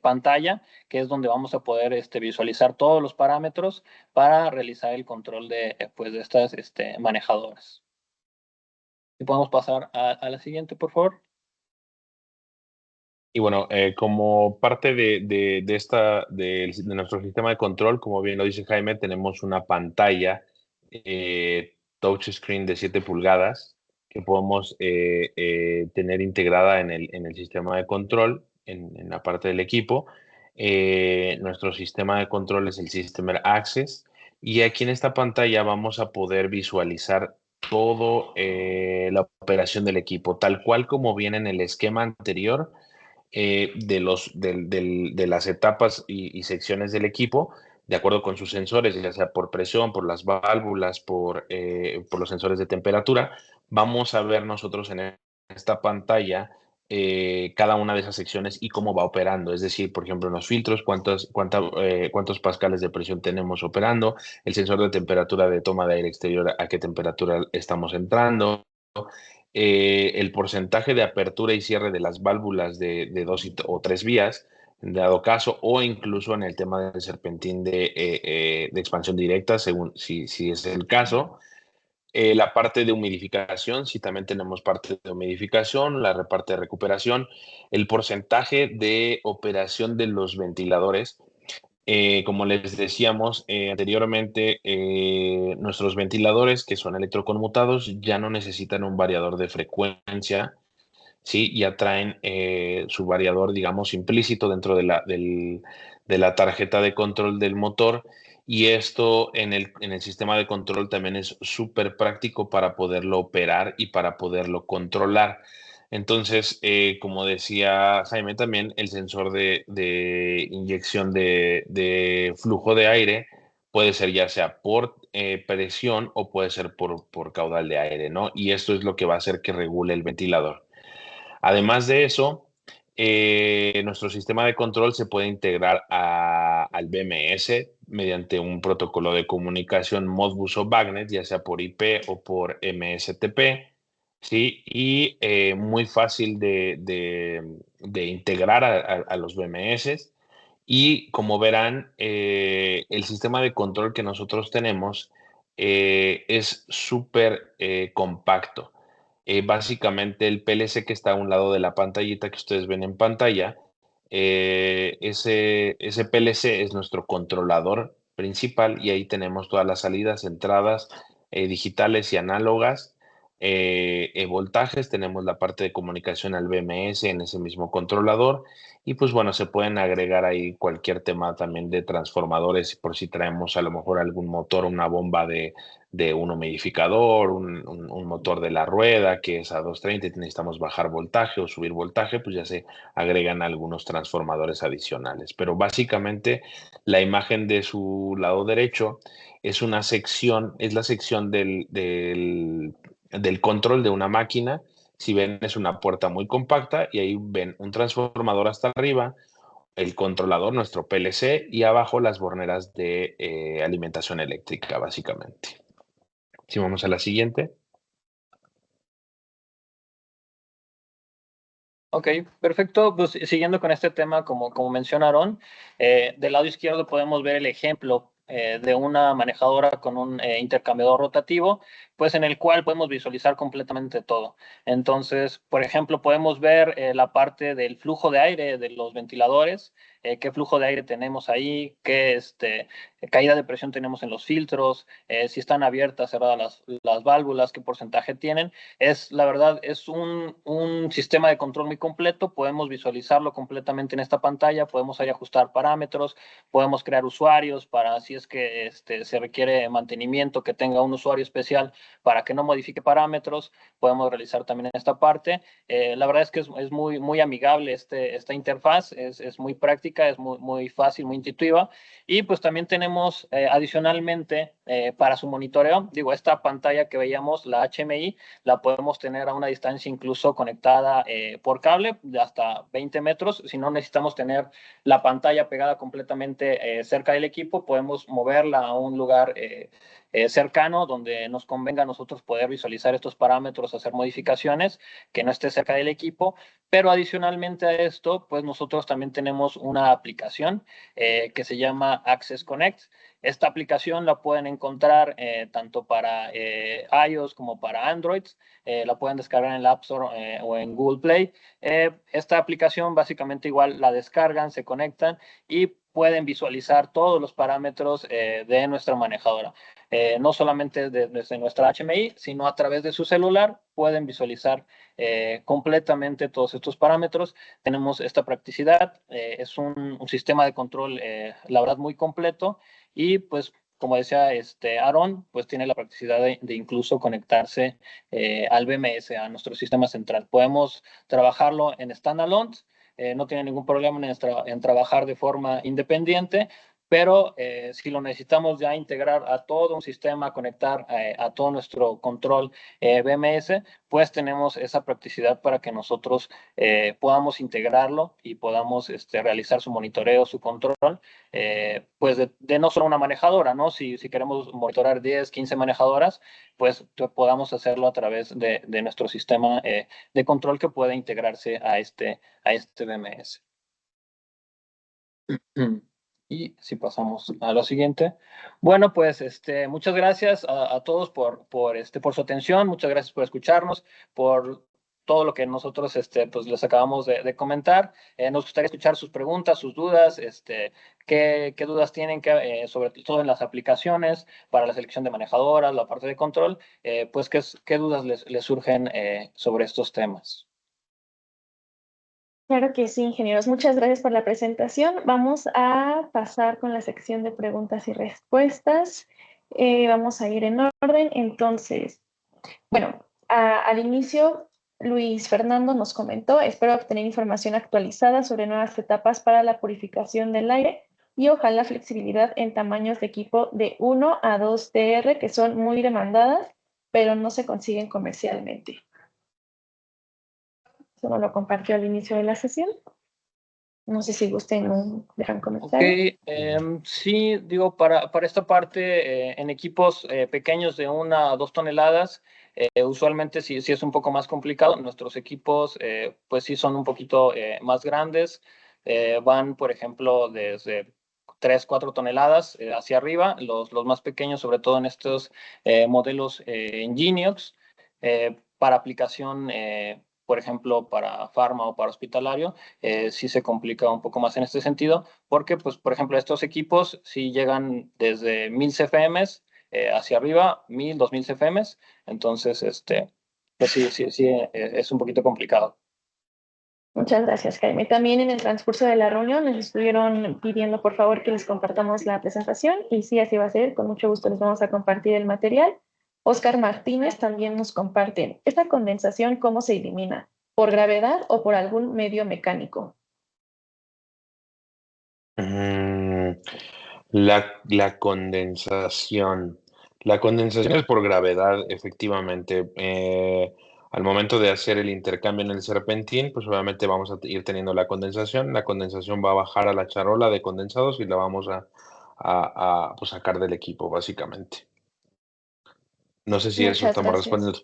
pantalla, que es donde vamos a poder visualizar todos los parámetros para realizar el control de estas manejadoras. Si podemos pasar a la siguiente, por favor. Y bueno, como parte de nuestro sistema de control, como bien lo dice Jaime, tenemos una pantalla touchscreen de 7 pulgadas que podemos tener integrada en el sistema de control, en la parte del equipo. Nuestro sistema de control es el System Access y aquí en esta pantalla vamos a poder visualizar todo la operación del equipo, tal cual como viene en el esquema anterior de las etapas y secciones del equipo, de acuerdo con sus sensores, ya sea por presión, por las válvulas, por los sensores de temperatura. Vamos a ver nosotros en esta pantalla cada una de esas secciones y cómo va operando. Es decir, por ejemplo, en los filtros, cuántos pascales de presión tenemos operando, el sensor de temperatura de toma de aire exterior, a qué temperatura estamos entrando, el porcentaje de apertura y cierre de las válvulas de dos o tres vías, en dado caso, o incluso en el tema del serpentín de expansión directa, según si es el caso. La parte de humidificación, si también tenemos parte de humidificación, la parte de recuperación, el porcentaje de operación de los ventiladores. Como les decíamos anteriormente, nuestros ventiladores, que son electroconmutados, ya no necesitan un variador de frecuencia, ¿sí? Ya traen su variador, digamos, implícito dentro de la tarjeta de control del motor, y esto en el sistema de control también es súper práctico para poderlo operar y para poderlo controlar. Entonces, como decía Jaime también, el sensor de inyección de flujo de aire puede ser ya sea por presión o puede ser por caudal de aire, ¿no? Y esto es lo que va a hacer que regule el ventilador. Además de eso, nuestro sistema de control se puede integrar al BMS mediante un protocolo de comunicación Modbus o BACnet, ya sea por IP o por MSTP, ¿sí? Y muy fácil de integrar a los BMS. Y como verán, el sistema de control que nosotros tenemos es súper compacto. Básicamente el PLC que está a un lado de la pantallita que ustedes ven en pantalla, ese PLC es nuestro controlador principal, y ahí tenemos todas las salidas, entradas digitales y análogas, voltajes, tenemos la parte de comunicación al BMS en ese mismo controlador, y pues bueno, se pueden agregar ahí cualquier tema también de transformadores, por si traemos a lo mejor algún motor, una bomba de un humidificador, un motor de la rueda que es a 230 y necesitamos bajar voltaje o subir voltaje, pues ya se agregan algunos transformadores adicionales. Pero básicamente la imagen de su lado derecho es una sección, es la sección del control de una máquina. Si ven, es una puerta muy compacta y ahí ven un transformador hasta arriba, el controlador, nuestro PLC, y abajo las borneras de alimentación eléctrica, básicamente. Si vamos a la siguiente. Ok, perfecto. Pues siguiendo con este tema, como mencionaron, del lado izquierdo podemos ver el ejemplo de una manejadora con un intercambiador rotativo, pues en el cual podemos visualizar completamente todo. Entonces, por ejemplo, podemos ver la parte del flujo de aire de los ventiladores, qué flujo de aire tenemos ahí, qué caída de presión tenemos en los filtros, si están abiertas, cerradas las válvulas, qué porcentaje tienen. La verdad, es un sistema de control muy completo. Podemos visualizarlo completamente en esta pantalla. Podemos ahí ajustar parámetros, podemos crear usuarios para, si es que se requiere mantenimiento, que tenga un usuario especial para que no modifique parámetros. Podemos realizar también en esta parte. La verdad es que es muy amigable esta interfaz, es muy práctica, es muy fácil, muy intuitiva. Y pues también tenemos adicionalmente para su monitoreo, digo, esta pantalla que veíamos, la HMI, la podemos tener a una distancia incluso conectada por cable de hasta 20 metros. Si no necesitamos tener la pantalla pegada completamente cerca del equipo, podemos moverla a un lugar cercano donde nos convenga a nosotros poder visualizar estos parámetros, hacer modificaciones, que no esté cerca del equipo. Pero adicionalmente a esto, pues nosotros también tenemos una aplicación que se llama Access Connect. Esta aplicación la pueden encontrar tanto para iOS como para Android. La pueden descargar en la App Store o en Google Play. Esta aplicación básicamente igual la descargan, se conectan y pueden visualizar todos los parámetros de nuestra manejadora. No solamente desde nuestra HMI, sino a través de su celular pueden visualizar completamente todos estos parámetros. Tenemos esta practicidad, es un sistema de control, la verdad, muy completo, y pues como decía Aaron, pues tiene la practicidad de incluso conectarse al BMS, a nuestro sistema central. Podemos trabajarlo en standalone, no tiene ningún problema en trabajar de forma independiente, pero si lo necesitamos ya integrar a todo un sistema, conectar a todo nuestro control BMS, pues tenemos esa practicidad para que nosotros podamos integrarlo y podamos realizar su monitoreo, su control, pues de no solo una manejadora, ¿no? Si queremos monitorar 10, 15 manejadoras, pues podamos hacerlo a través de nuestro sistema de control que puede integrarse a este BMS. Y si pasamos a lo siguiente. Bueno, pues muchas gracias a todos por su atención, muchas gracias por escucharnos, por todo lo que nosotros pues les acabamos de comentar. Nos gustaría escuchar sus preguntas, sus dudas, qué dudas tienen sobre todo en las aplicaciones para la selección de manejadoras, la parte de control, pues qué dudas les surgen sobre estos temas. Claro que sí, ingenieros. Muchas gracias por la presentación. Vamos a pasar con la sección de preguntas y respuestas. Vamos a ir en orden. Entonces, bueno, al inicio, Luis Fernando nos comentó, espero obtener información actualizada sobre nuevas etapas para la purificación del aire y ojalá flexibilidad en tamaños de equipo de 1 a 2 TR, que son muy demandadas, pero no se consiguen comercialmente. Eso nos lo compartió al inicio de la sesión. No sé si gusten dejar comentario. Ok, sí, digo, para esta parte, en equipos pequeños de 1 a 2 toneladas, usualmente sí es un poco más complicado. Nuestros equipos, pues sí son un poquito más grandes. Van, por ejemplo, desde 3, 4 toneladas hacia arriba. Los más pequeños, sobre todo en estos modelos en Geniox, para aplicación, por ejemplo, para farma o para hospitalario, sí se complica un poco más en este sentido, porque, pues, por ejemplo, estos equipos sí llegan desde 1000 CFM hacia arriba, 1000, 2000 CFM, entonces, pues sí, es un poquito complicado. Muchas gracias, Jaime. También en el transcurso de la reunión nos estuvieron pidiendo, por favor, que les compartamos la presentación y sí, así va a ser. Con mucho gusto les vamos a compartir el material. Oscar Martínez también nos comparte. ¿Esta condensación cómo se elimina? ¿Por gravedad o por algún medio mecánico? La condensación. La condensación es por gravedad, efectivamente. Al momento de hacer el intercambio en el serpentín, pues obviamente vamos a ir teniendo la condensación. La condensación va a bajar a la charola de condensados y la vamos a pues, sacar del equipo, básicamente. No sé si eso Muchas estamos gracias. respondiendo.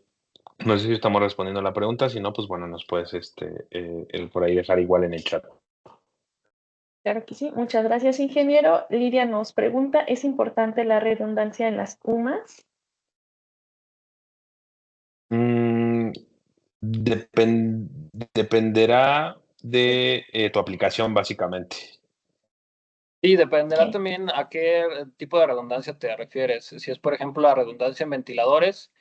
No sé si estamos respondiendo la pregunta. Si no, pues bueno, nos puedes por ahí dejar igual en el chat. Claro que sí. Muchas gracias, ingeniero. Lidia nos pregunta, ¿es importante la redundancia en las UMAS? Mm, dependerá de tu aplicación, básicamente. Sí, dependerá Ok. también a qué tipo de redundancia te refieres. Si es, por ejemplo, la redundancia en ventiladores,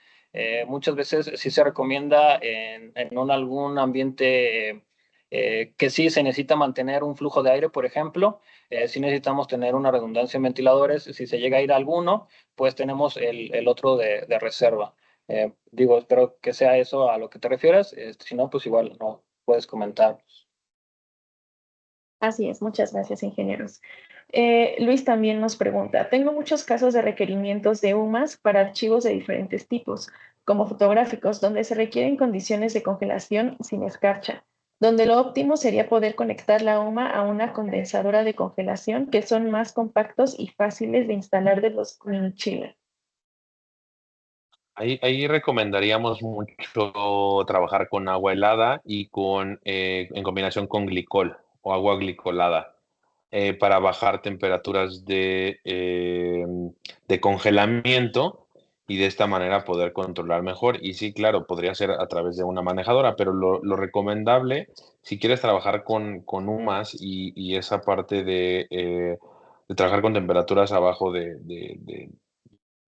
muchas veces sí se recomienda en algún ambiente que sí se necesita mantener un flujo de aire, por ejemplo. Sí necesitamos tener una redundancia en ventiladores. Si se llega a ir a alguno, pues tenemos el otro de reserva. Digo, espero que sea eso a lo que te refieras. Si no, pues igual no puedes comentar. Así es, muchas gracias, ingenieros. Luis también nos pregunta, tengo muchos casos de requerimientos de UMAS para archivos de diferentes tipos, como fotográficos, donde se requieren condiciones de congelación sin escarcha, donde lo óptimo sería poder conectar la UMA a una condensadora de congelación que son más compactos y fáciles de instalar de los mini chiller. Ahí recomendaríamos mucho trabajar con agua helada y en combinación con glicol o agua glicolada para bajar temperaturas de congelamiento y de esta manera poder controlar mejor. Y sí, claro, podría ser a través de una manejadora, pero lo recomendable, si quieres trabajar con UMAS y esa parte de trabajar con temperaturas abajo de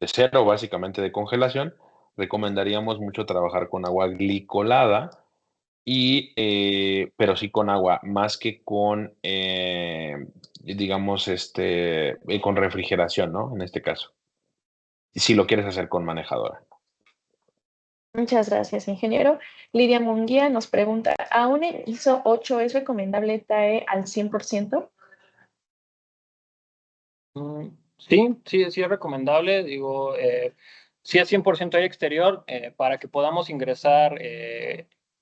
cero, básicamente de congelación, recomendaríamos mucho trabajar con agua glicolada pero sí con agua, más que digamos, con refrigeración, ¿no? En este caso, si lo quieres hacer con manejadora. Muchas gracias, ingeniero. Lidia Munguía nos pregunta, ¿aún en ISO 8 es recomendable TAE al 100%? Sí es recomendable. Digo, sí es 100% aire exterior para que podamos ingresar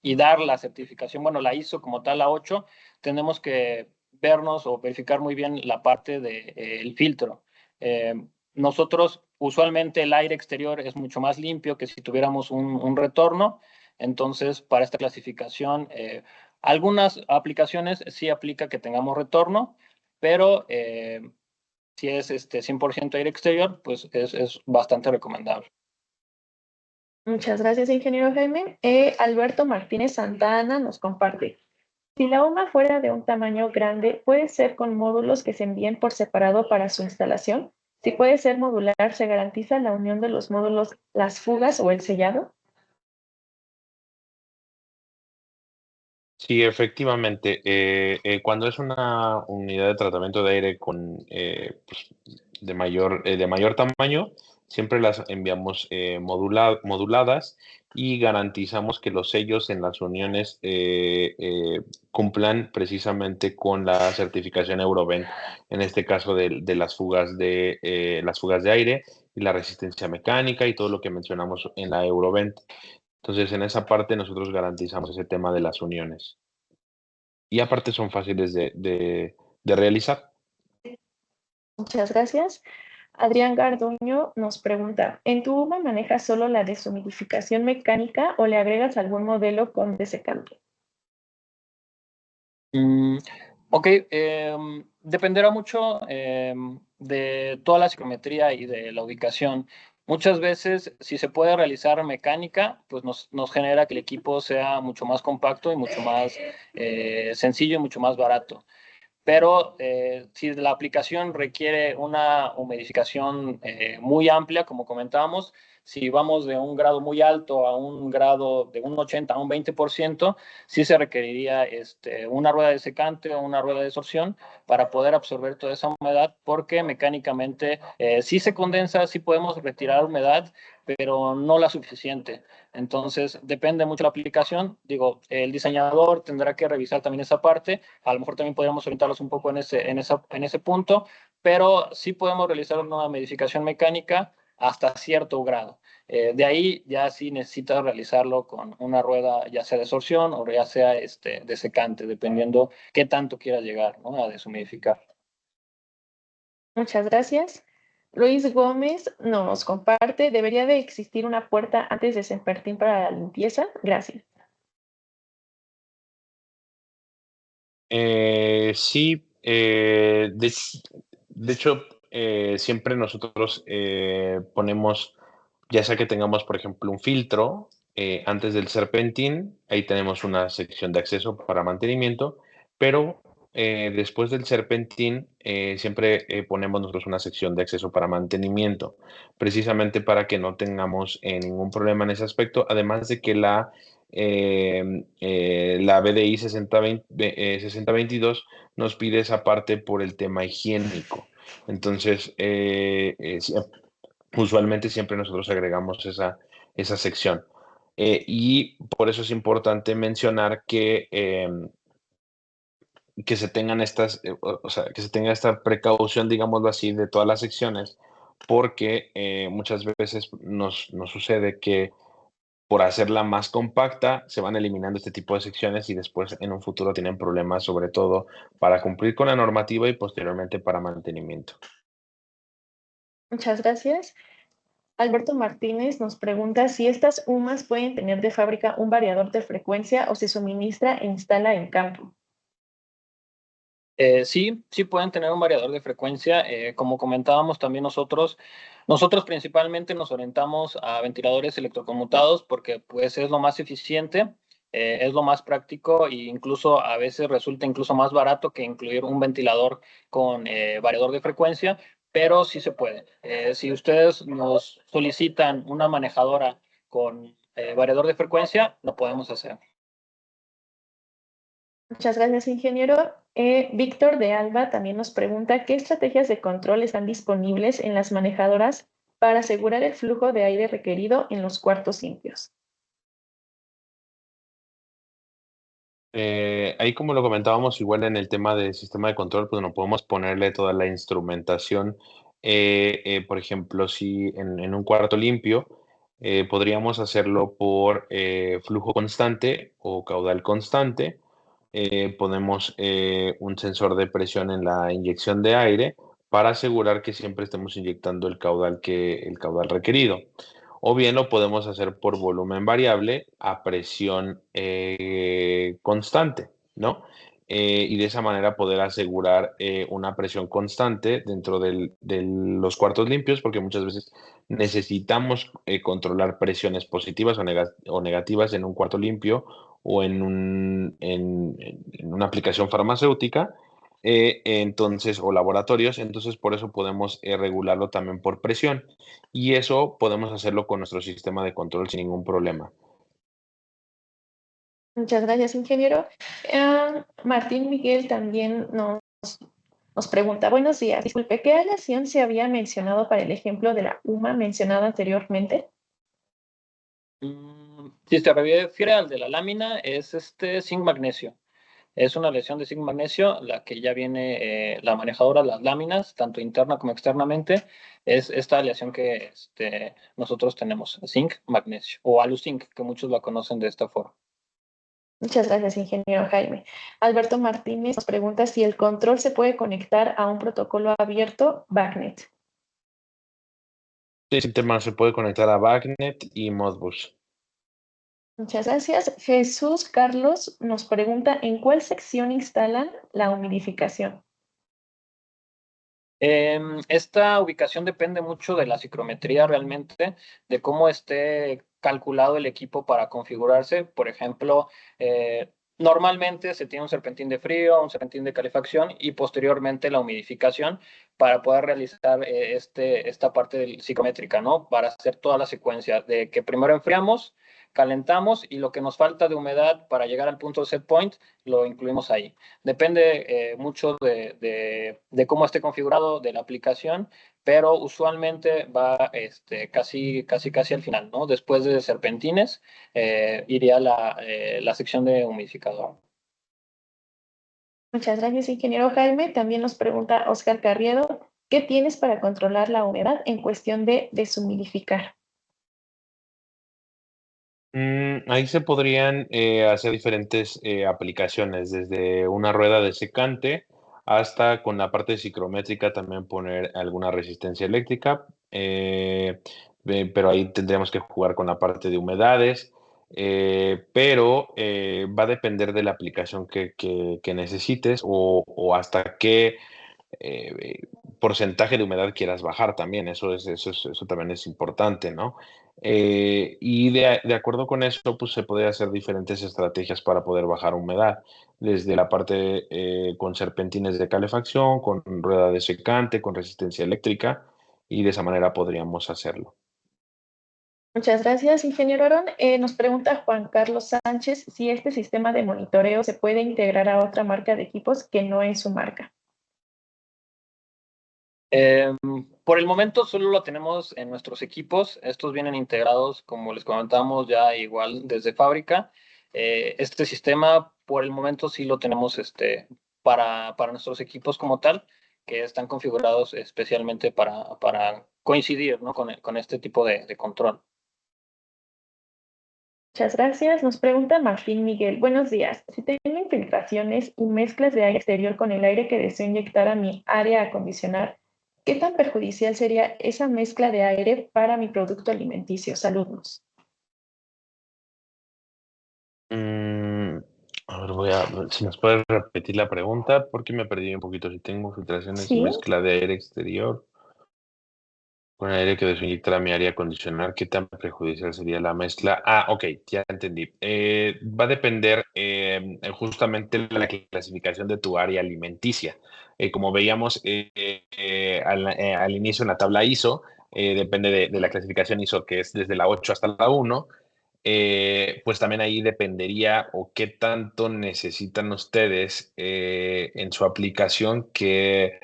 y dar la certificación, bueno, la ISO como tal, la 8, tenemos que vernos o verificar muy bien la parte del filtro. Eh, Nosotros, usualmente el aire exterior es mucho más limpio que si tuviéramos un retorno. Entonces, para esta clasificación, algunas aplicaciones sí aplica que tengamos retorno, pero si es 100% aire exterior, pues es bastante recomendable. Muchas gracias, ingeniero Jaime. Alberto Martínez Santana nos comparte. Si la UMA fuera de un tamaño grande, ¿puede ser con módulos que se envíen por separado para su instalación? Si puede ser modular, ¿se garantiza la unión de los módulos, las fugas o el sellado? Sí, efectivamente. Cuando es una unidad de tratamiento de aire pues, de mayor tamaño, siempre las enviamos moduladas y garantizamos que los sellos en las uniones cumplan precisamente con la certificación Eurovent, en este caso de las fugas de aire y la resistencia mecánica y todo lo que mencionamos en la Eurovent. Entonces, en esa parte nosotros garantizamos ese tema de las uniones. Y aparte son fáciles de realizar. Muchas gracias. Adrián Garduño nos pregunta, ¿en tu UMA manejas solo la deshumidificación mecánica o le agregas algún modelo con desecante? Mm, ok, dependerá mucho de toda la psicometría y de la ubicación. Muchas veces, si se puede realizar mecánica, pues nos genera que el equipo sea mucho más compacto y mucho más sencillo y mucho más barato. Pero si la aplicación requiere una humidificación muy amplia, como comentábamos, si vamos de un grado muy alto a un grado de un 80 a un 20%, sí se requeriría una rueda de secante o una rueda de sorción para poder absorber toda esa humedad, porque mecánicamente sí se condensa, sí podemos retirar humedad, pero no la suficiente. Entonces, depende mucho de la aplicación. Digo, el diseñador tendrá que revisar también esa parte. A lo mejor también podríamos orientarlos un poco en ese punto, pero sí podemos realizar una modificación mecánica hasta cierto grado. De ahí ya sí necesitas realizarlo con una rueda ya sea de sorción o ya sea de secante, dependiendo qué tanto quieras llegar, ¿no?, a deshumidificar. Muchas gracias. Luis Gómez nos comparte, ¿debería de existir una puerta antes de Sempertín para la limpieza? Gracias. Sí, de hecho, siempre nosotros ponemos, ya sea que tengamos, por ejemplo, un filtro antes del serpentín, ahí tenemos una sección de acceso para mantenimiento, pero después del serpentín siempre ponemos nosotros una sección de acceso para mantenimiento, precisamente para que no tengamos ningún problema en ese aspecto, además de que la BDI 6022 nos pide esa parte por el tema higiénico. Entonces, usualmente siempre nosotros agregamos esa sección. Y por eso es importante mencionar que se tengan o sea, que se tenga esta precaución, digámoslo así, de todas las secciones, porque muchas veces nos sucede que por hacerla más compacta, se van eliminando este tipo de secciones y después en un futuro tienen problemas, sobre todo para cumplir con la normativa y posteriormente para mantenimiento. Muchas gracias. Alberto Martínez nos pregunta si estas UMAs pueden tener de fábrica un variador de frecuencia o se suministra e instala en campo. Sí, sí pueden tener un variador de frecuencia. Como comentábamos también nosotros principalmente nos orientamos a ventiladores electroconmutados porque pues es lo más eficiente, es lo más práctico e incluso a veces resulta incluso más barato que incluir un ventilador con variador de frecuencia, pero sí se puede. Si ustedes nos solicitan una manejadora con variador de frecuencia, lo podemos hacer. Muchas gracias, ingeniero. Víctor de Alba también nos pregunta qué estrategias de control están disponibles en las manejadoras para asegurar el flujo de aire requerido en los cuartos limpios. Ahí como lo comentábamos, igual en el tema del sistema de control, pues no podemos ponerle toda la instrumentación. Por ejemplo, si en un cuarto limpio, podríamos hacerlo por flujo constante o caudal constante. Ponemos un sensor de presión en la inyección de aire para asegurar que siempre estemos inyectando el caudal requerido. O bien lo podemos hacer por volumen variable a presión constante, ¿no? y de esa manera poder asegurar una presión constante dentro de los cuartos limpios, porque muchas veces necesitamos controlar presiones positivas o negativas en un cuarto limpio o en una aplicación farmacéutica, entonces, o laboratorios, entonces por eso podemos regularlo también por presión y eso podemos hacerlo con nuestro sistema de control sin ningún problema. Muchas gracias, ingeniero. Martín Miguel también nos pregunta, buenos días, disculpe, ¿qué aleación se había mencionado para el ejemplo de la UMA mencionada anteriormente? Si se refiere al de la lámina, es zinc magnesio. Es una aleación de zinc magnesio, la que ya viene, la manejadora de las láminas, tanto interna como externamente, es esta aleación que nosotros tenemos, zinc magnesio, o aluzinc, que muchos la conocen de esta forma. Muchas gracias, ingeniero Jaime. Alberto Martínez nos pregunta si el control se puede conectar a un protocolo abierto BACnet. El sistema se puede conectar a BACnet y Modbus. Muchas gracias. Jesús Carlos nos pregunta en cuál sección instalan la humidificación. Esta ubicación depende mucho de la ciclometría realmente, de cómo esté calculado el equipo para configurarse. Por ejemplo, normalmente se tiene un serpentín de frío, un serpentín de calefacción y posteriormente la humidificación para poder realizar esta parte psicométrica, ¿no? Para hacer toda la secuencia de que primero enfriamos, calentamos y lo que nos falta de humedad para llegar al punto de set point lo incluimos ahí. Depende mucho de cómo esté configurado de la aplicación, pero usualmente va casi al final, ¿no? Después de serpentines, iría la sección de humidificador. Muchas gracias, ingeniero Jaime. También nos pregunta Oscar Carriedo, ¿qué tienes para controlar la humedad en cuestión de deshumidificar? Ahí se podrían hacer diferentes aplicaciones, desde una rueda de secante hasta con la parte ciclométrica también poner alguna resistencia eléctrica, pero ahí tendríamos que jugar con la parte de humedades, pero va a depender de la aplicación que necesites o hasta qué eh, porcentaje de humedad quieras bajar también, eso también es importante, ¿no? Y de acuerdo con eso, pues se puede hacer diferentes estrategias para poder bajar humedad, desde la parte con serpentines de calefacción, con rueda de secante, con resistencia eléctrica, y de esa manera podríamos hacerlo. Muchas gracias, ingeniero Aaron. Nos pregunta Juan Carlos Sánchez si este sistema de monitoreo se puede integrar a otra marca de equipos que no es su marca. Por el momento solo lo tenemos en nuestros equipos. Estos vienen integrados, como les comentamos, ya igual desde fábrica. Este sistema, por el momento, sí lo tenemos para nuestros equipos como tal, que están configurados especialmente para coincidir, ¿no? con este tipo de control. Muchas gracias. Nos pregunta Martín Miguel. Buenos días. Si tengo infiltraciones y mezclas de aire exterior con el aire que deseo inyectar a mi área a acondicionar, ¿qué tan perjudicial sería esa mezcla de aire para mi producto alimenticio? Saludos. Mm, a ver, si nos puedes repetir la pregunta, porque me perdí un poquito. Si tengo filtraciones y Sí, mezcla de aire exterior con aire que desinyecta mi área acondicionar, ¿qué tan perjudicial sería la mezcla? Ah, ok, ya entendí. Va a depender justamente de la clasificación de tu área alimenticia. Como veíamos al inicio en la tabla ISO, depende de la clasificación ISO, que es desde la 8 hasta la 1. Pues también ahí dependería o qué tanto necesitan ustedes en su aplicación que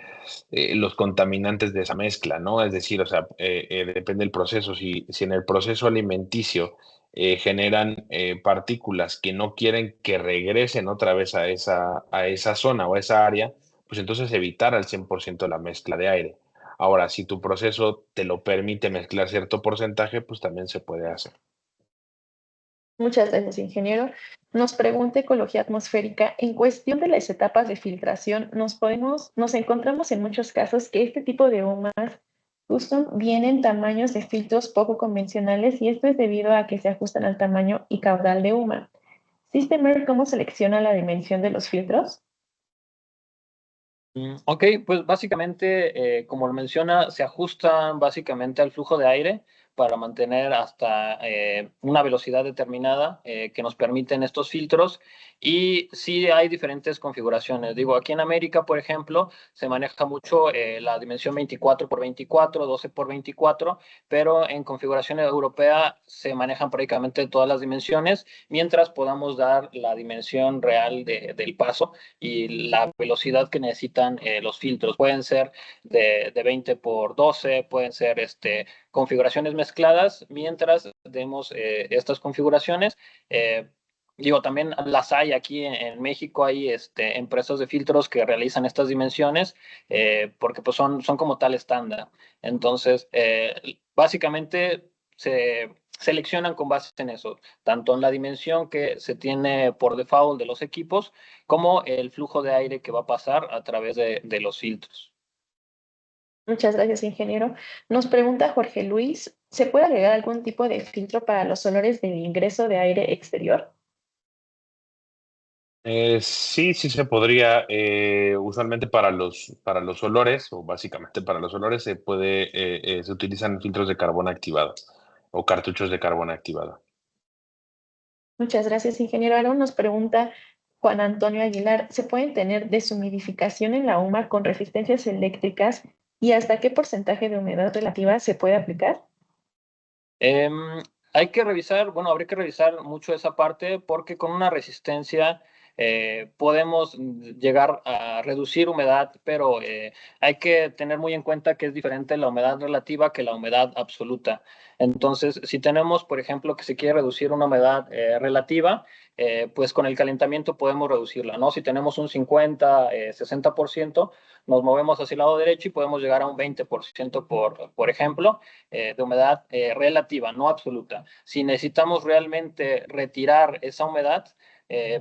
los contaminantes de esa mezcla, ¿no? Es decir, o sea, depende del proceso. Si en el proceso alimenticio generan partículas que no quieren que regresen otra vez a esa zona o a esa área, pues entonces evitar al 100% la mezcla de aire. Ahora, si tu proceso te lo permite mezclar cierto porcentaje, pues también se puede hacer. muchas gracias, ingeniero. Nos pregunta Ecología Atmosférica, en cuestión de las etapas de filtración, nos encontramos en muchos casos que este tipo de humas justo vienen tamaños de filtros poco convencionales y esto es debido a que se ajustan al tamaño y caudal de huma. ¿Systemer cómo selecciona la dimensión de los filtros? Ok, pues básicamente, como lo menciona, se ajustan básicamente al flujo de aire para mantener hasta una velocidad determinada que nos permiten estos filtros. Y sí hay diferentes configuraciones. Digo, aquí en América, por ejemplo, se maneja mucho la dimensión 24 por 24, 12 por 24, pero en configuración europea se manejan prácticamente todas las dimensiones, mientras podamos dar la dimensión real del paso y la velocidad que necesitan los filtros. Pueden ser de 20 por 12, pueden ser configuraciones mezcladas. Mientras demos estas configuraciones, digo, también las hay aquí en México, hay empresas de filtros que realizan estas dimensiones porque pues son como tal estándar. Entonces, básicamente se seleccionan con base en eso, tanto en la dimensión que se tiene por default de los equipos, como el flujo de aire que va a pasar a través de los filtros. Muchas gracias, ingeniero. Nos pregunta Jorge Luis, ¿se puede agregar algún tipo de filtro para los olores del ingreso de aire exterior? Sí, sí se podría. Usualmente para los olores, o básicamente para los olores, se utilizan filtros de carbón activado o cartuchos de carbón activado. Muchas gracias, ingeniero. Ahora nos pregunta Juan Antonio Aguilar, ¿se pueden tener deshumidificación en la UMA con resistencias eléctricas y hasta qué porcentaje de humedad relativa se puede aplicar? Em, Hay que revisar, bueno, habría que revisar mucho esa parte porque con una resistencia podemos llegar a reducir humedad, pero hay que tener muy en cuenta que es diferente la humedad relativa que la humedad absoluta. Entonces, si tenemos, por ejemplo, que se quiere reducir una humedad relativa, pues con el calentamiento podemos reducirla, ¿no? Si tenemos un 50, 60%, nos movemos hacia el lado derecho y podemos llegar a un 20%, por ejemplo de humedad relativa, no absoluta. Si necesitamos realmente retirar esa humedad,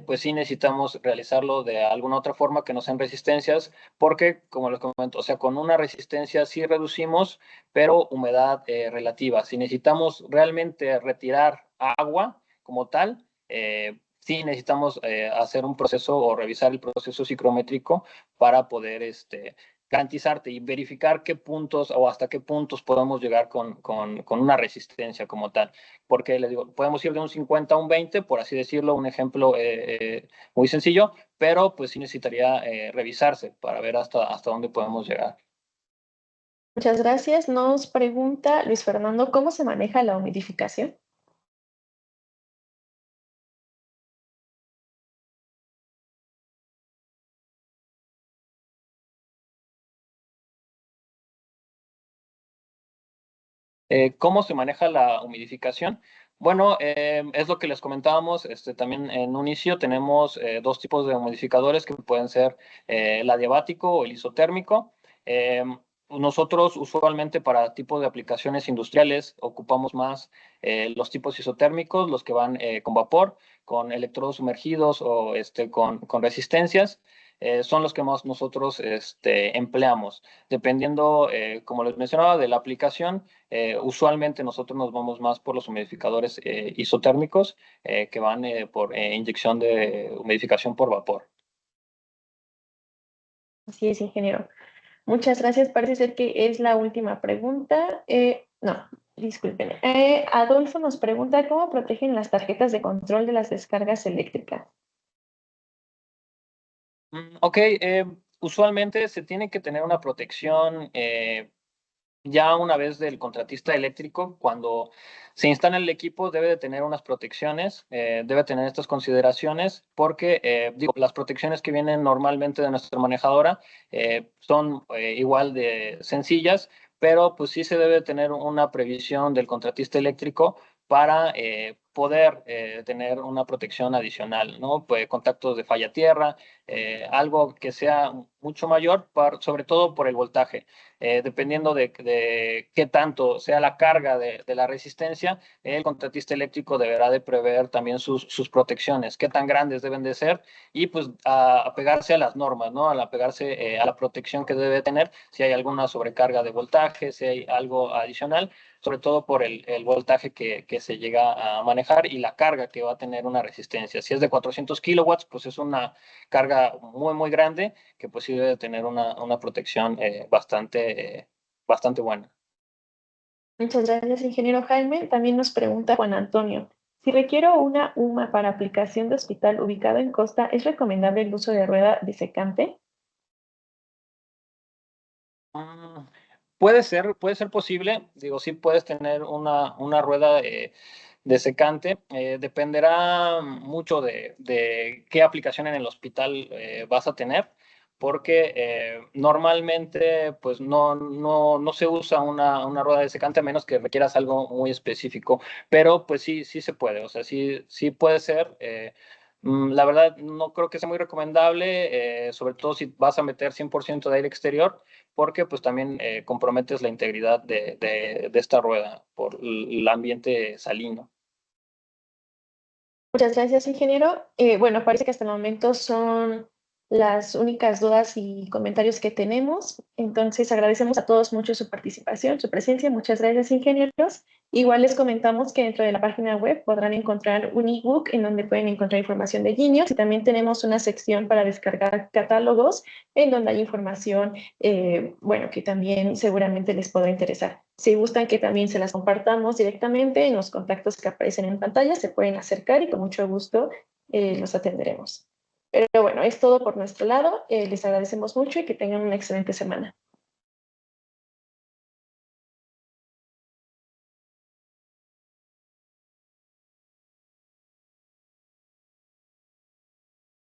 pues sí necesitamos realizarlo de alguna otra forma que no sean resistencias, porque, como les comento, o sea, con una resistencia sí reducimos, pero humedad relativa. Si necesitamos realmente retirar agua como tal, sí necesitamos hacer un proceso o revisar el proceso psicométrico para poder garantizarte y verificar qué puntos o hasta qué puntos podemos llegar con una resistencia como tal. Porque les digo, podemos ir de un 50 a un 20, por así decirlo, un ejemplo muy sencillo, pero pues sí necesitaría revisarse para ver hasta dónde podemos llegar. Muchas gracias. Nos pregunta Luis Fernando, ¿cómo se maneja la humidificación? ¿Cómo se maneja la humidificación? Bueno, es lo que les comentábamos, también en un inicio tenemos dos tipos de humidificadores que pueden ser el adiabático o el isotérmico. Eh, Nosotros usualmente para tipos de aplicaciones industriales ocupamos más los tipos isotérmicos, los que van con vapor, con electrodos sumergidos o con resistencias. Son los que más nosotros empleamos. Dependiendo, como les mencionaba, de la aplicación, usualmente nosotros nos vamos más por los humidificadores isotérmicos que van por inyección de humidificación por vapor. Así es, ingeniero. Muchas gracias. Parece ser que es la última pregunta. No, disculpen. Adolfo nos pregunta, ¿cómo protegen las tarjetas de control de las descargas eléctricas? Ok, usualmente se tiene que tener una protección ya una vez del contratista eléctrico, cuando se instala el equipo, debe de tener unas protecciones, debe tener estas consideraciones, porque, digo, las protecciones que vienen normalmente de nuestra manejadora son igual de sencillas, pero pues sí se debe tener una previsión del contratista eléctrico para poder tener una protección adicional, ¿no? Pues contactos de falla tierra, algo que sea mucho mayor, sobre todo por el voltaje. Dependiendo de qué tanto sea la carga de la resistencia, el contratista eléctrico deberá de prever también sus protecciones, qué tan grandes deben de ser y pues a pegarse a las normas, ¿no? A pegarse a la protección que debe tener si hay alguna sobrecarga de voltaje, si hay algo adicional, sobre todo por el voltaje que se llega a manejar manejar y la carga que va a tener una resistencia. Si es de 400 kilowatts, pues es una carga muy, muy grande que pues sí debe tener una protección bastante buena. Muchas gracias, ingeniero Jaime. También nos pregunta Juan Antonio. Si requiero una UMA para aplicación de hospital ubicado en costa, ¿es recomendable el uso de rueda desecante? Puede ser posible. Digo, sí puedes tener una rueda desecante. Dependerá mucho de qué aplicación en el hospital vas a tener, porque normalmente pues no se usa una rueda desecante a menos que requieras algo muy específico, pero pues sí se puede, o sea, sí puede ser. La verdad, no creo que sea muy recomendable, sobre todo si vas a meter 100% de aire exterior, porque pues también comprometes la integridad de esta rueda por el ambiente salino. Muchas gracias, ingeniero. Bueno, parece que hasta el momento son las únicas dudas y comentarios que tenemos. Entonces, agradecemos a todos mucho su participación, su presencia. Muchas gracias, ingenieros. Igual les comentamos que dentro de la página web podrán encontrar un ebook en donde pueden encontrar información de Genius y también tenemos una sección para descargar catálogos en donde hay información, bueno, que también seguramente les podrá interesar. Si gustan que también se las compartamos directamente en los contactos que aparecen en pantalla, se pueden acercar y con mucho gusto los atenderemos. Pero bueno, es todo por nuestro lado. Les agradecemos mucho y que tengan una excelente semana.